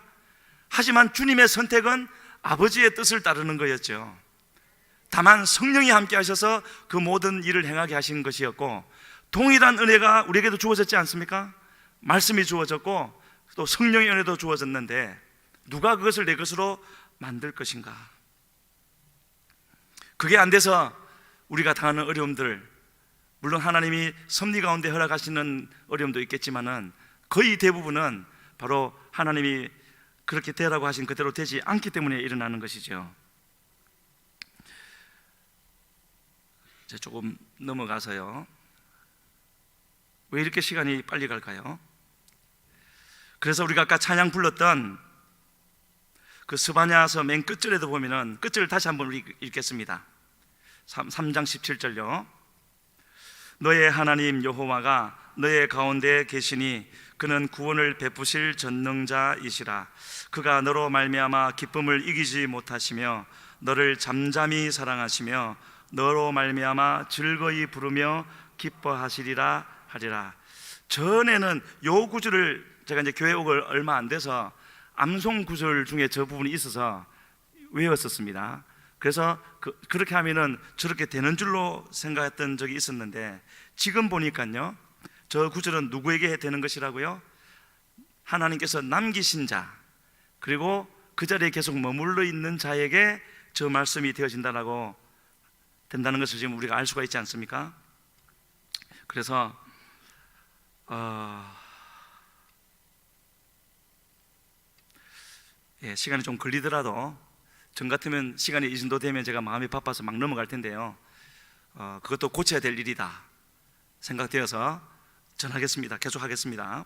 하지만 주님의 선택은 아버지의 뜻을 따르는 거였죠. 다만 성령이 함께 하셔서 그 모든 일을 행하게 하신 것이었고, 동일한 은혜가 우리에게도 주어졌지 않습니까? 말씀이 주어졌고 또 성령의 은혜도 주어졌는데 누가 그것을 내 것으로 만들 것인가? 그게 안 돼서 우리가 당하는 어려움들, 물론 하나님이 섭리 가운데 허락하시는 어려움도 있겠지만은 거의 대부분은 바로 하나님이 그렇게 되라고 하신 그대로 되지 않기 때문에 일어나는 것이죠. 이제 조금 넘어가서요. 왜 이렇게 시간이 빨리 갈까요? 그래서 우리가 아까 찬양 불렀던 그 스바냐서 맨 끝절에도 보면은, 끝절을 다시 한번 읽겠습니다. 3장 17절요. 너의 하나님 여호와가 너의 가운데 계시니 그는 구원을 베푸실 전능자이시라. 그가 너로 말미암아 기쁨을 이기지 못하시며 너를 잠잠히 사랑하시며 너로 말미암아 즐거이 부르며 기뻐하시리라 하리라. 전에는 요 구절을 제가 이제 교회 오고 얼마 안 돼서 암송 구절 중에 저 부분이 있어서 외웠었습니다. 그래서 그렇게 하면은 저렇게 되는 줄로 생각했던 적이 있었는데, 지금 보니까요, 저 구절은 누구에게 되는 것이라고요? 하나님께서 남기신 자, 그리고 그 자리에 계속 머물러 있는 자에게 저 말씀이 되어진다라고 된다는 것을 지금 우리가 알 수가 있지 않습니까? 그래서 시간이 좀 걸리더라도 전 같으면 시간이 이 정도 되면 제가 마음이 바빠서 막 넘어갈 텐데요, 그것도 고쳐야 될 일이다 생각되어서 전하겠습니다. 계속하겠습니다.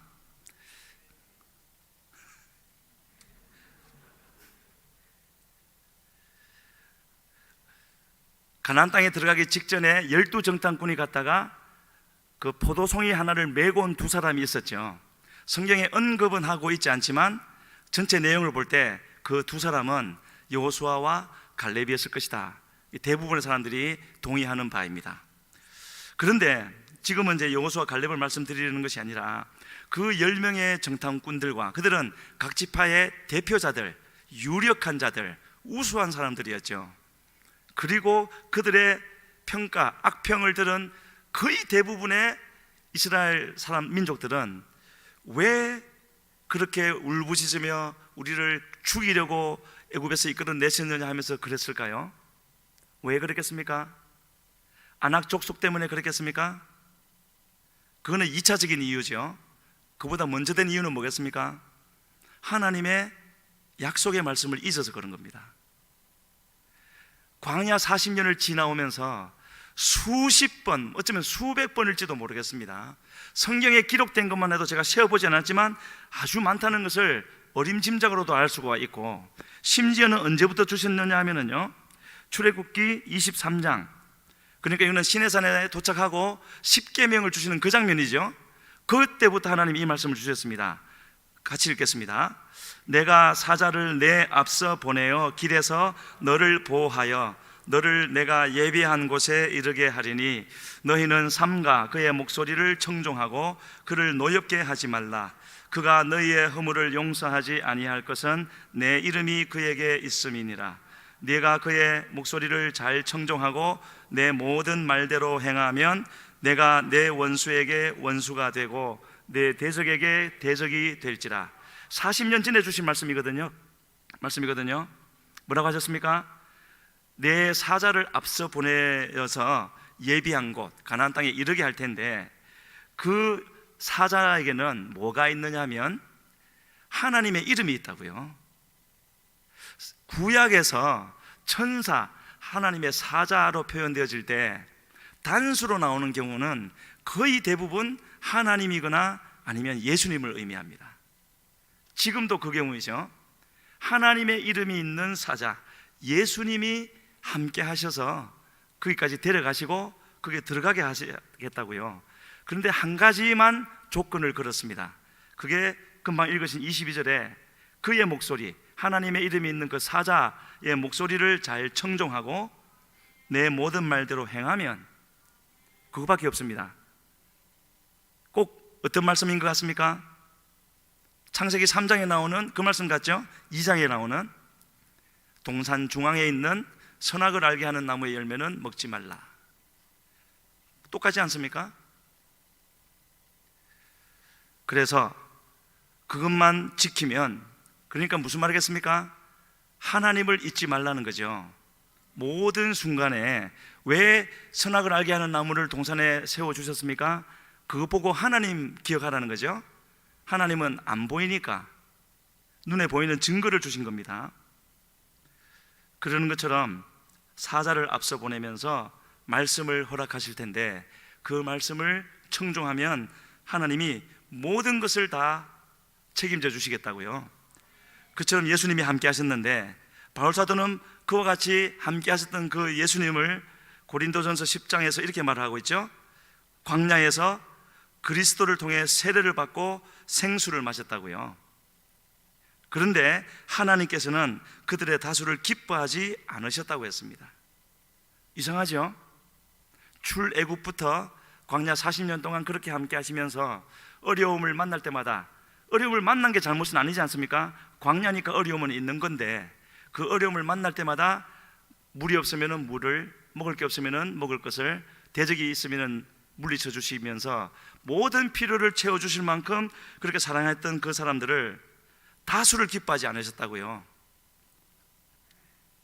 가나안 땅에 들어가기 직전에 12정탐꾼이 갔다가 그 포도송이 하나를 메고 온 두 사람이 있었죠. 성경에 언급은 하고 있지 않지만 전체 내용을 볼 때 그 두 사람은 여호수아와 갈렙이었을 것이다. 대부분의 사람들이 동의하는 바입니다. 그런데 지금은 이제 여호수아 갈렙을 말씀드리는 것이 아니라 그 10명의 정탐꾼들과, 그들은 각 지파의 대표자들, 유력한 자들, 우수한 사람들이었죠. 그리고 그들의 평가, 악평을 들은 거의 대부분의 이스라엘 사람, 민족들은 왜 그렇게 울부짖으며 우리를 죽이려고 애굽에서 이끌어내셨느냐 하면서 그랬을까요? 왜 그랬겠습니까? 아낙 족속 때문에 그랬겠습니까? 그거는 2차적인 이유죠. 그보다 먼저 된 이유는 뭐겠습니까? 하나님의 약속의 말씀을 잊어서 그런 겁니다. 광야 40년을 지나오면서 수십 번, 어쩌면 수백 번일지도 모르겠습니다. 성경에 기록된 것만 해도 제가 세어보지 않았지만 아주 많다는 것을 어림짐작으로도 알 수가 있고, 심지어는 언제부터 주셨느냐 하면은요, 출애굽기 23장, 그러니까 이거는 시내산에 도착하고 10계명을 주시는 그 장면이죠. 그때부터 하나님이 이 말씀을 주셨습니다. 같이 읽겠습니다. 내가 사자를 내 앞서 보내어 길에서 너를 보호하여 너를 내가 예비한 곳에 이르게 하리니 너희는 삼가 그의 목소리를 청종하고 그를 노엽게 하지 말라. 그가 너희의 허물을 용서하지 아니할 것은 내 이름이 그에게 있음이니라. 네가 그의 목소리를 잘 청종하고 내 모든 말대로 행하면 내가 내 원수에게 원수가 되고 내 대적에게 대적이 될지라. 40년 전에 주신 말씀이거든요. 뭐라고 하셨습니까? 내 사자를 앞서 보내어서 예비한 곳 가나안 땅에 이르게 할 텐데, 그 사자에게는 뭐가 있느냐 하면 하나님의 이름이 있다고요. 구약에서 천사, 하나님의 사자로 표현되어질 때 단수로 나오는 경우는 거의 대부분 하나님이거나 아니면 예수님을 의미합니다. 지금도 그 경우이죠. 하나님의 이름이 있는 사자, 예수님이 함께 하셔서 거기까지 데려가시고 거기에 들어가게 하시겠다고요. 그런데 한 가지만 조건을 걸었습니다. 그게 금방 읽으신 22절에 그의 목소리, 하나님의 이름이 있는 그 사자의 목소리를 잘 청종하고 내 모든 말대로 행하면, 그거밖에 없습니다. 어떤 말씀인 것 같습니까? 창세기 3장에 나오는 그 말씀 같죠? 2장에 나오는 동산 중앙에 있는 선악을 알게 하는 나무의 열매는 먹지 말라. 똑같지 않습니까? 그래서 그것만 지키면, 그러니까 무슨 말이겠습니까? 하나님을 잊지 말라는 거죠. 모든 순간에 왜 선악을 알게 하는 나무를 동산에 세워주셨습니까? 그거 보고 하나님 기억하라는 거죠. 하나님은 안 보이니까 눈에 보이는 증거를 주신 겁니다. 그러는 것처럼 사자를 앞서 보내면서 말씀을 허락하실 텐데, 그 말씀을 청종하면 하나님이 모든 것을 다 책임져 주시겠다고요. 그처럼 예수님이 함께 하셨는데, 바울사도는 그와 같이 함께 하셨던 그 예수님을 고린도전서 10장에서 이렇게 말하고 있죠. 광야에서 그리스도를 통해 세례를 받고 생수를 마셨다고요. 그런데 하나님께서는 그들의 다수를 기뻐하지 않으셨다고 했습니다. 이상하죠? 출애굽부터 광야 40년 동안 그렇게 함께 하시면서 어려움을 만날 때마다, 어려움을 만난 게 잘못은 아니지 않습니까? 광야니까 어려움은 있는 건데, 그 어려움을 만날 때마다 물이 없으면 물을, 먹을 게 없으면 먹을 것을, 대적이 있으면 물리쳐 주시면서 모든 필요를 채워주실 만큼 그렇게 사랑했던 그 사람들을 다수를 기뻐하지 않으셨다고요.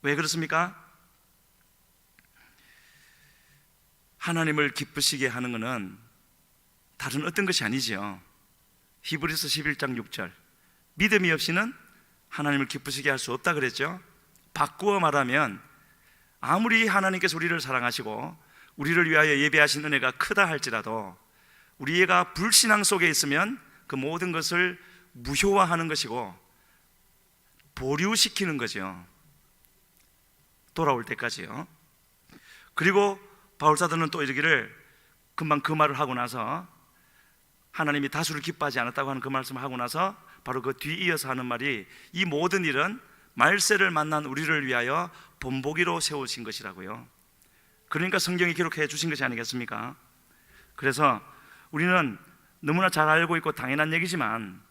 왜 그렇습니까? 하나님을 기쁘시게 하는 것은 다른 어떤 것이 아니죠. 히브리서 11장 6절, 믿음이 없이는 하나님을 기쁘시게 할 수 없다 그랬죠. 바꾸어 말하면, 아무리 하나님께서 우리를 사랑하시고 우리를 위하여 예배하신 은혜가 크다 할지라도 우리가 불신앙 속에 있으면 그 모든 것을 무효화하는 것이고 보류시키는 거죠. 돌아올 때까지요. 그리고 바울사도는 또 이르기를, 금방 그 말을 하고 나서, 하나님이 다수를 기뻐하지 않았다고 하는 그 말씀을 하고 나서 바로 그 뒤이어서 하는 말이, 이 모든 일은 말세를 만난 우리를 위하여 본보기로 세우신 것이라고요. 그러니까 성경이 기록해 주신 것이 아니겠습니까? 그래서 우리는 너무나 잘 알고 있고 당연한 얘기지만,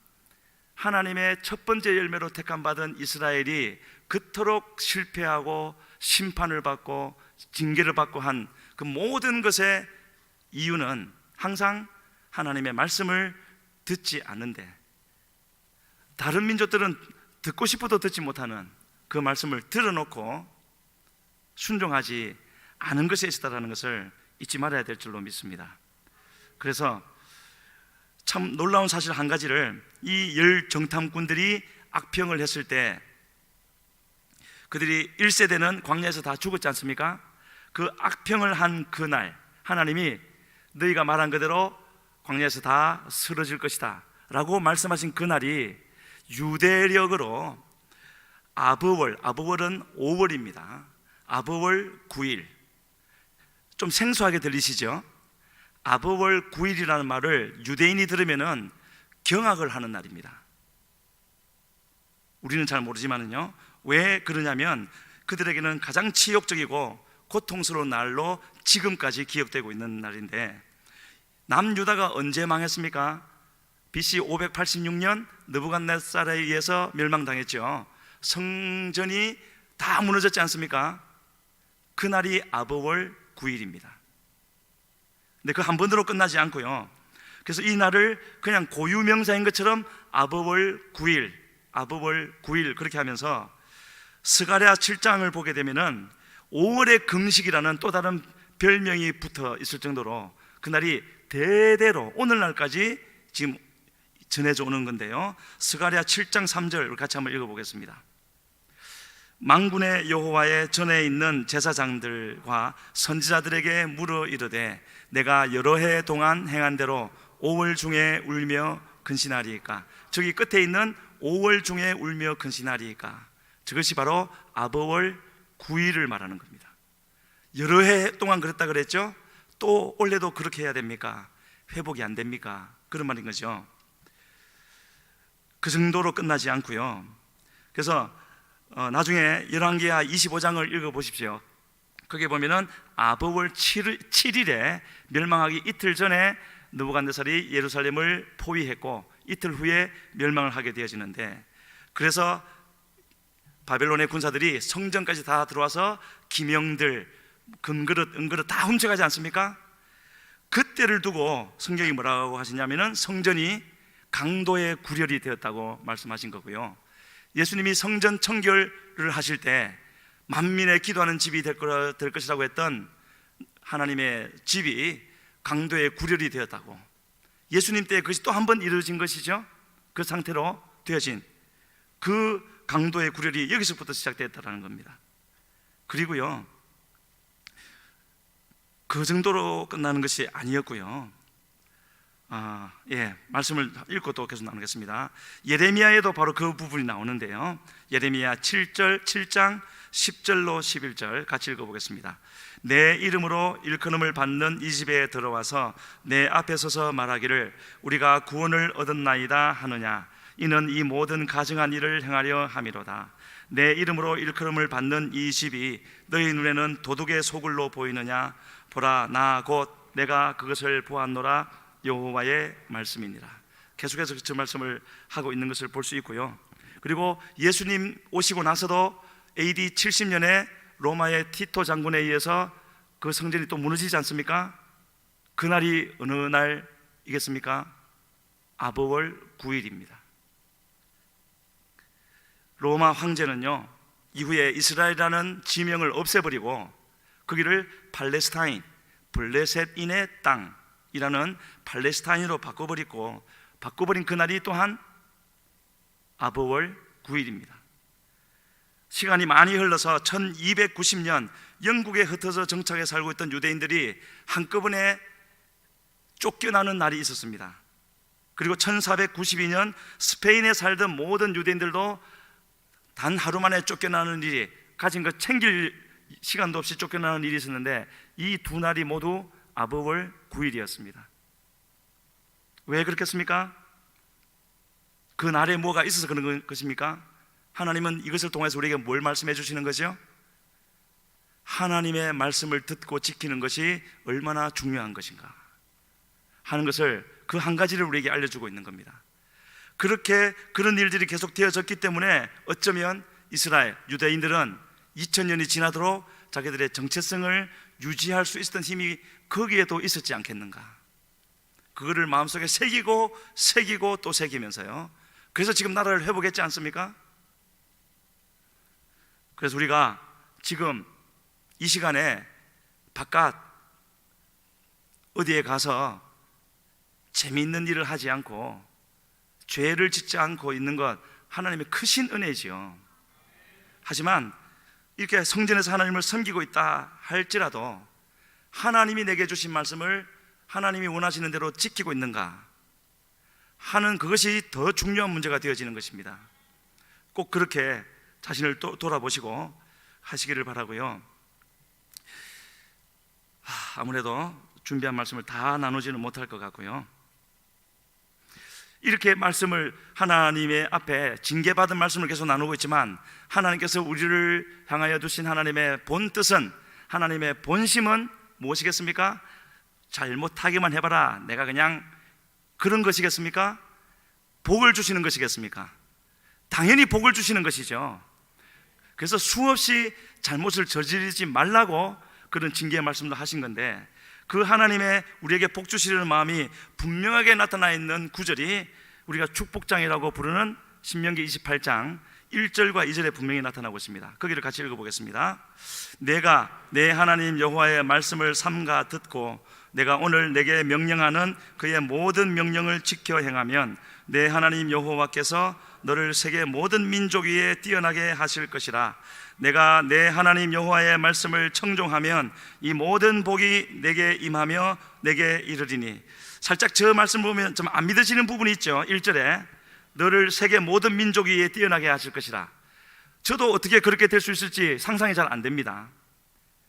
하나님의 첫 번째 열매로 택함받은 이스라엘이 그토록 실패하고 심판을 받고 징계를 받고 한 그 모든 것의 이유는 항상 하나님의 말씀을 듣지 않는데, 다른 민족들은 듣고 싶어도 듣지 못하는 그 말씀을 들어놓고 순종하지 않은 것에 있었다는 것을 잊지 말아야 될 줄로 믿습니다. 그래서 참 놀라운 사실 한 가지를, 이 열 정탐꾼들이 악평을 했을 때 그들이 1세대는 광야에서 다 죽었지 않습니까? 그 악평을 한 그날 하나님이 너희가 말한 그대로 광야에서 다 쓰러질 것이다 라고 말씀하신 그날이 유대력으로 아브월, 아브월은 5월입니다. 아브월 9일. 좀 생소하게 들리시죠? 아브월 9일이라는 말을 유대인이 들으면은 경악을 하는 날입니다. 우리는 잘 모르지만은요, 왜 그러냐면 그들에게는 가장 치욕적이고 고통스러운 날로 지금까지 기억되고 있는 날인데, 남유다가 언제 망했습니까? BC 586년 느부갓네살에 의해서 멸망당했죠. 성전이 다 무너졌지 않습니까? 그날이 아브월 9일입니다. 근데 그 한 번으로 끝나지 않고요, 그래서 이 날을 그냥 고유명사인 것처럼 아브월 9일, 아브월 9일 그렇게 하면서 스가랴 7장을 보게 되면은 5월의 금식이라는 또 다른 별명이 붙어 있을 정도로 그날이 대대로 오늘날까지 지금 전해져 오는 건데요, 스가랴 7장 3절 같이 한번 읽어보겠습니다. 만군의 여호와의 전에 있는 제사장들과 선지자들에게 물어 이르되, 내가 여러 해 동안 행한 대로 5월 중에 울며 근신하리이까. 저기 끝에 있는 5월 중에 울며 근신하리이까, 저것이 바로 아브월 9일을 말하는 겁니다. 여러 해 동안 그랬다 그랬죠? 또 올해도 그렇게 해야 됩니까? 회복이 안 됩니까? 그런 말인 거죠. 그 정도로 끝나지 않고요. 그래서 나중에 열왕기하 25장을 읽어보십시오. 거기에 보면은 아브월 7일에 멸망하기 이틀 전에 느부갓네살이 예루살렘을 포위했고 이틀 후에 멸망을 하게 되어지는데, 그래서 바벨론의 군사들이 성전까지 다 들어와서 기명들, 금그릇, 은그릇 다 훔쳐가지 않습니까? 그때를 두고 성경이 뭐라고 하시냐면은 성전이 강도의 구렬이 되었다고 말씀하신 거고요. 예수님이 성전 청결을 하실 때 만민의 기도하는 집이 될 것이라고 했던 하나님의 집이 강도의 구렬이 되었다고, 예수님 때 그것이 또 한 번 이루어진 것이죠. 그 상태로 되어진 그 강도의 구렬이 여기서부터 시작되었다는 겁니다. 그리고요, 그 정도로 끝나는 것이 아니었고요. 말씀을 읽고 또 계속 나누겠습니다. 예레미야에도 바로 그 부분이 나오는데요. 예레미야 7장 10절로 11절 같이 읽어보겠습니다. 내 이름으로 일컬음을 받는 이 집에 들어와서 내 앞에 서서 말하기를 우리가 구원을 얻었나이다 하느냐, 이는 이 모든 가증한 일을 행하려 함이로다. 내 이름으로 일컬음을 받는 이 집이 너희 눈에는 도둑의 소굴로 보이느냐? 보라, 나 곧 내가 그것을 보았노라. 여호와의 말씀이니라. 계속해서 그 말씀을 하고 있는 것을 볼 수 있고요. 그리고 예수님 오시고 나서도 AD 70년에 로마의 티토 장군에 의해서 그 성전이 또 무너지지 않습니까? 그날이 어느 날이겠습니까? 아버월 9일입니다. 로마 황제는요, 이후에 이스라엘이라는 지명을 없애버리고 거기를 팔레스타인, 블레셋인의 땅이라는 팔레스타인으로 바꿔버린 그날이 또한 아버월 9일입니다. 시간이 많이 흘러서 1290년 영국에 흩어져 정착해 살고 있던 유대인들이 한꺼번에 쫓겨나는 날이 있었습니다. 그리고 1492년 스페인에 살던 모든 유대인들도 단 하루 만에 쫓겨나는 일이, 가진 것 챙길 시간도 없이 쫓겨나는 일이 있었는데, 이 두 날이 모두 아버월 9일이었습니다. 왜 그렇겠습니까? 그 날에 뭐가 있어서 그런 것입니까? 하나님은 이것을 통해서 우리에게 뭘 말씀해 주시는 거죠? 하나님의 말씀을 듣고 지키는 것이 얼마나 중요한 것인가 하는 것을, 그 한 가지를 우리에게 알려주고 있는 겁니다. 그런 일들이 계속 되어졌기 때문에 어쩌면 이스라엘 유대인들은 2000년이 지나도록 자기들의 정체성을 유지할 수 있었던 힘이 거기에도 있었지 않겠는가. 그거를 마음속에 새기고 또 새기면서요, 그래서 지금 나라를 회복했지 않습니까? 그래서 우리가 지금 이 시간에 바깥 어디에 가서 재미있는 일을 하지 않고 죄를 짓지 않고 있는 것, 하나님의 크신 은혜지요. 하지만 이렇게 성전에서 하나님을 섬기고 있다 할지라도 하나님이 내게 주신 말씀을 하나님이 원하시는 대로 지키고 있는가 하는 그것이 더 중요한 문제가 되어지는 것입니다. 꼭 그렇게 자신을 또 돌아보시고 하시기를 바라고요. 아무래도 준비한 말씀을 다 나누지는 못할 것 같고요. 이렇게 말씀을, 하나님의 앞에 징계받은 말씀을 계속 나누고 있지만, 하나님께서 우리를 향하여 두신 하나님의 본뜻은, 하나님의 본심은 무엇이겠습니까? 잘못하기만 해봐라, 내가 그냥 그런 것이겠습니까? 복을 주시는 것이겠습니까? 당연히 복을 주시는 것이죠. 그래서 수없이 잘못을 저지르지 말라고 그런 징계의 말씀도 하신 건데, 그 하나님의 우리에게 복 주시려는 마음이 분명하게 나타나 있는 구절이 우리가 축복장이라고 부르는 신명기 28장 1절과 2절에 분명히 나타나고 있습니다. 거기를 같이 읽어보겠습니다. 내가 내 하나님 여호와의 말씀을 삼가 듣고 내가 오늘 내게 명령하는 그의 모든 명령을 지켜 행하면 내 하나님 여호와께서 너를 세계 모든 민족 위에 뛰어나게 하실 것이라. 내가 내 하나님 여호와의 말씀을 청종하면 이 모든 복이 내게 임하며 내게 이르리니. 살짝 저 말씀 보면 좀 안 믿어지는 부분이 있죠. 1절에 너를 세계 모든 민족 위에 뛰어나게 하실 것이라. 저도 어떻게 그렇게 될 수 있을지 상상이 잘 안 됩니다.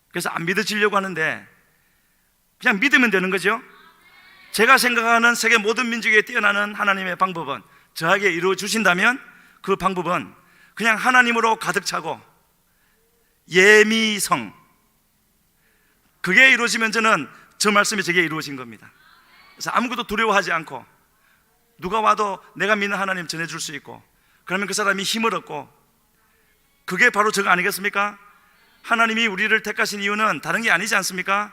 그래서 안 믿어지려고 하는데 그냥 믿으면 되는 거죠. 제가 생각하는 세계 모든 민족 위에 뛰어나는 하나님의 방법은, 저에게 이루어 주신다면 그 방법은 그냥 하나님으로 가득 차고 예미성, 그게 이루어지면 저는 저 말씀이 제게 이루어진 겁니다. 그래서 아무것도 두려워하지 않고 누가 와도 내가 믿는 하나님 전해줄 수 있고, 그러면 그 사람이 힘을 얻고, 그게 바로 저거 아니겠습니까? 하나님이 우리를 택하신 이유는 다른 게 아니지 않습니까?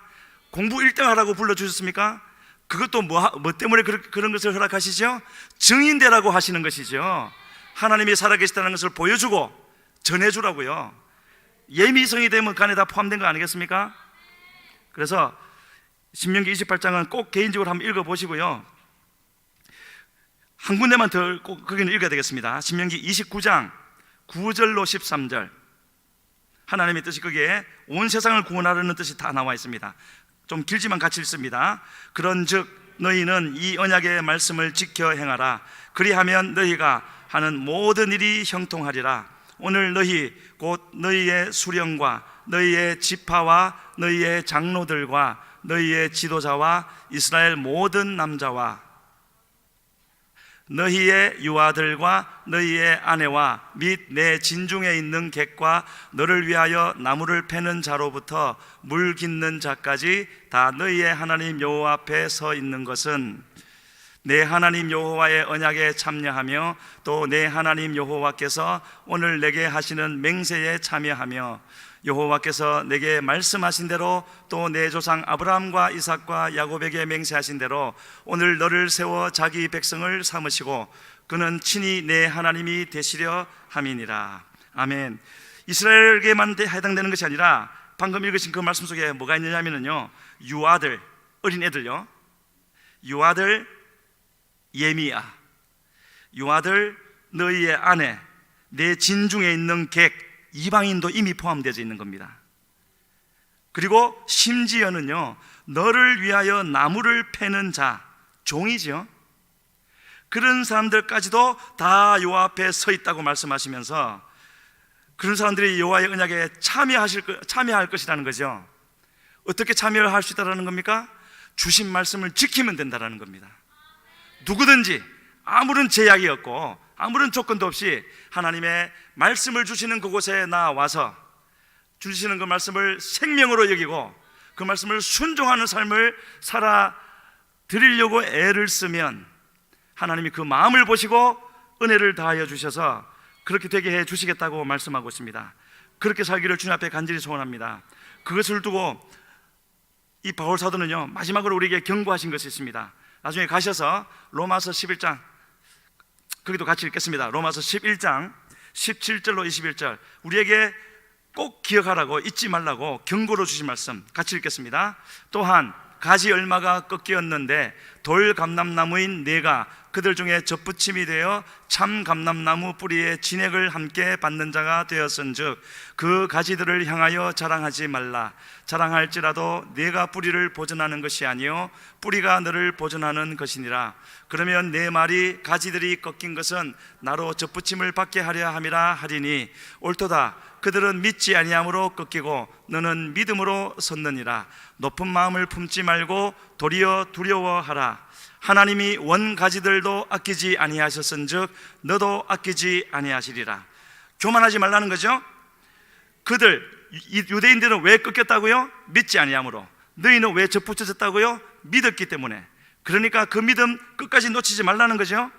공부 1등 하라고 불러주셨습니까? 그것도 뭐 때문에 그런 것을 허락하시죠? 증인되라고 하시는 것이죠. 하나님이 살아계시다는 것을 보여주고 전해주라고요. 예미성이 되면 그 안에 다 포함된 거 아니겠습니까? 그래서 신명기 28장은 꼭 개인적으로 한번 읽어보시고요, 한 군데만 더 꼭 거기는 읽어야 되겠습니다. 신명기 29장 9절로 13절, 하나님의 뜻이 거기에 온 세상을 구원하려는 뜻이 다 나와 있습니다. 좀 길지만 같이 읽습니다. 그런즉 너희는 이 언약의 말씀을 지켜 행하라. 그리하면 너희가 하는 모든 일이 형통하리라. 오늘 너희 곧 너희의 수령과 너희의 지파와 너희의 장로들과 너희의 지도자와 이스라엘 모든 남자와 너희의 유아들과 너희의 아내와 및 내 진중에 있는 객과 너를 위하여 나무를 패는 자로부터 물 깃는 자까지 다 너희의 하나님 여호와 앞에 서 있는 것은 내 하나님 여호와의 언약에 참여하며 또 내 하나님 여호와께서 오늘 내게 하시는 맹세에 참여하며 여호와께서 내게 말씀하신 대로 또 내 조상 아브라함과 이삭과 야곱에게 맹세하신 대로 오늘 너를 세워 자기 백성을 삼으시고 그는 친히 내 하나님이 되시려 함이니라. 아멘. 이스라엘에게만 해당되는 것이 아니라 방금 읽으신 그 말씀 속에 뭐가 있느냐면요, 유아들, 어린애들요, 유아들 예미야, 유아들 너희의 아내, 내 진중에 있는 객, 이방인도 이미 포함되어 있는 겁니다. 그리고 심지어는요, 너를 위하여 나무를 패는 자, 종이죠, 그런 사람들까지도 다 여호와 앞에 서 있다고 말씀하시면서 그런 사람들이 여호와의 언약에 참여할 것이라는 거죠. 어떻게 참여를 할 수 있다는 겁니까? 주신 말씀을 지키면 된다는 겁니다. 누구든지 아무런 제약이 없고 아무런 조건도 없이 하나님의 말씀을 주시는 그곳에 나와서 주시는 그 말씀을 생명으로 여기고 그 말씀을 순종하는 삶을 살아 드리려고 애를 쓰면 하나님이 그 마음을 보시고 은혜를 다하여 주셔서 그렇게 되게 해 주시겠다고 말씀하고 있습니다. 그렇게 살기를 주님 앞에 간절히 소원합니다. 그것을 두고 이 바울 사도는요, 마지막으로 우리에게 경고하신 것이 있습니다. 나중에 가셔서 로마서 11장, 거기도 같이 읽겠습니다. 로마서 11장 17절로 21절, 우리에게 꼭 기억하라고, 잊지 말라고 경고로 주신 말씀 같이 읽겠습니다. 또한 가지 얼마가 꺾였는데 돌 감람나무인 내가 그들 중에 접붙임이 되어 참 감람나무 뿌리에 진액을 함께 받는 자가 되었은즉 그 가지들을 향하여 자랑하지 말라. 자랑할지라도 내가 뿌리를 보존하는 것이 아니요 뿌리가 너를 보존하는 것이니라. 그러면 내 말이 가지들이 꺾인 것은 나로 접붙임을 받게 하려 함이라 하리니 옳도다. 그들은 믿지 아니함으로 꺾이고 너는 믿음으로 섰느니라. 높은 마음을 품지 말고 도리어 두려워하라. 하나님이 원 가지들도 아끼지 아니하셨은즉 너도 아끼지 아니하시리라. 교만하지 말라는 거죠. 그들 유대인들은 왜 꺾였다고요? 믿지 아니함으로. 너희는 왜 접붙여졌다고요? 믿었기 때문에. 그러니까 그 믿음 끝까지 놓치지 말라는 거죠.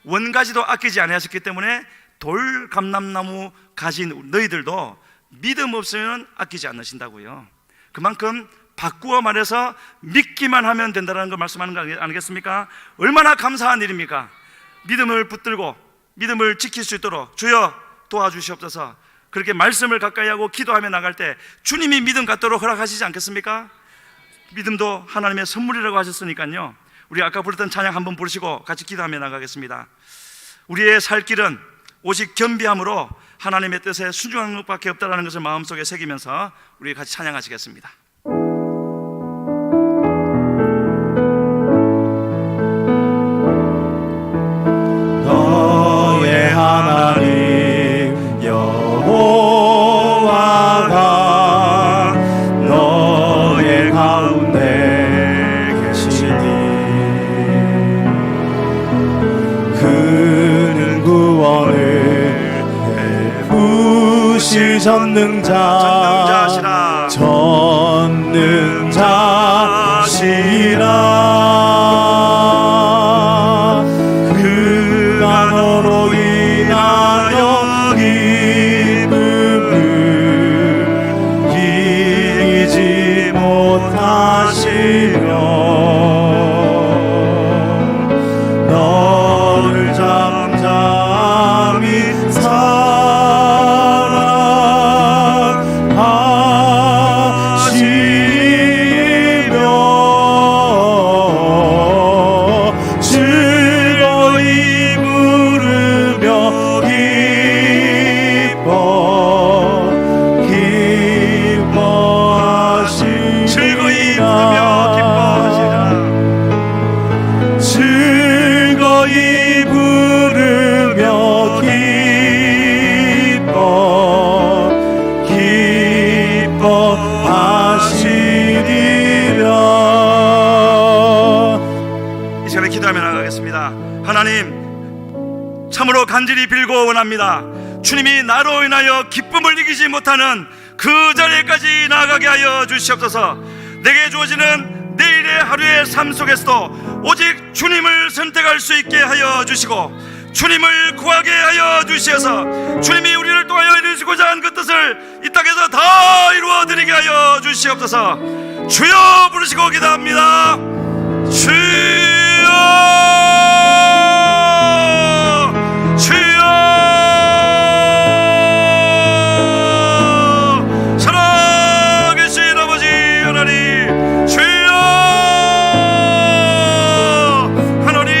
원 가지도 아끼지 아니하셨기 때문에 돌 감람나무 가진 너희들도 믿음 없으면 아끼지 않으신다고요. 그만큼 바꾸어 말해서 믿기만 하면 된다는 걸 말씀하는 거 아니겠습니까? 얼마나 감사한 일입니까? 믿음을 붙들고 믿음을 지킬 수 있도록 주여 도와주시옵소서. 그렇게 말씀을 가까이 하고 기도하며 나갈 때 주님이 믿음 갖도록 허락하시지 않겠습니까? 믿음도 하나님의 선물이라고 하셨으니까요, 우리 아까 부르던 찬양 한번 부르시고 같이 기도하며 나가겠습니다. 우리의 살 길은 오직 겸비함으로 하나님의 뜻에 순종하는 것밖에 없다는 것을 마음속에 새기면서 우리 같이 찬양하시겠습니다. 너의 하나님 여호와가 너의 가운데 계시니 그는 구원을 베푸실 전능자시라. 기도하겠습니다. 하나님, 참으로 간절히 빌고 원합니다. 주님이 나로 인하여 기쁨을 이기지 못하는 그 자리까지 나아가게 하여 주시옵소서. 내게 주어지는 내일의 하루의 삶 속에서도 오직 주님을 선택할 수 있게 하여 주시고, 주님을 구하게 하여 주시어서 주님이 우리를 통하여 이루시고자 한 그 뜻을 이 땅에서 다 이루어드리게 하여 주시옵소서. 주여 부르시고 기도합니다. 주여, 주여, 살아계신 아버지 하나님, 주여 하나님,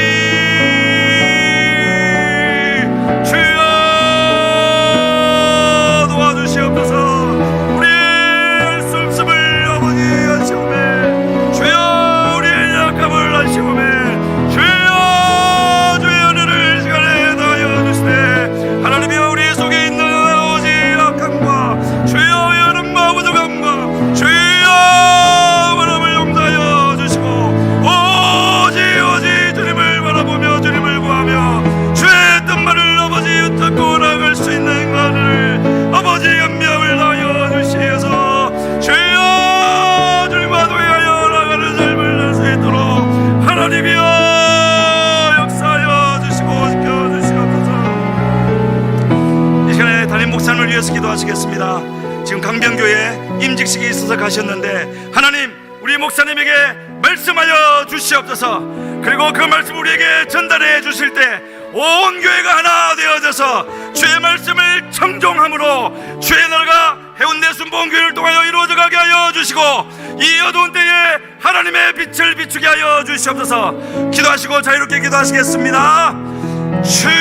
주여 도와주시옵소서. 우리의 할 수 없음을 아버지 하시오매, 주여 우리의 약함을 하시오매, 주여 주의 은혜를 시간에 다하여 주시되, 하나님이여 우리 속에 있는 오직 약함과 주여 여름과 부족함과 주여 바람을 용서하여 주시고, 오직 주님을 바라보며 주님을 구하며 주의 뜻만을 아버지 붙잡고 나아갈 수 있는 것을 아버지 연명을 다하여 주시어서 주여 주님과 동행하여 나가는 삶을 살 수 있도록 하나님이여 역사하여 주시고 지켜주시옵소서. 이 시간에 담임 목사님을 위해서 기도하시겠습니다. 지금 강변교회 임직식이 있어서 가셨는데 하나님, 우리 목사님에게 말씀하여 주시옵소서. 그리고 그 말씀 우리에게 전달해 주실 때 온 교회가 하나 되어져서 주의 말씀을 청종함으로 주의 나라가 해운대 순복음교회를 통하여 이루어져 가게 하여 주시고, 이 어두운 때에 하나님의 빛을 비추게 하여 주시옵소서. 기도하시고 자유롭게 기도하시겠습니다. 주여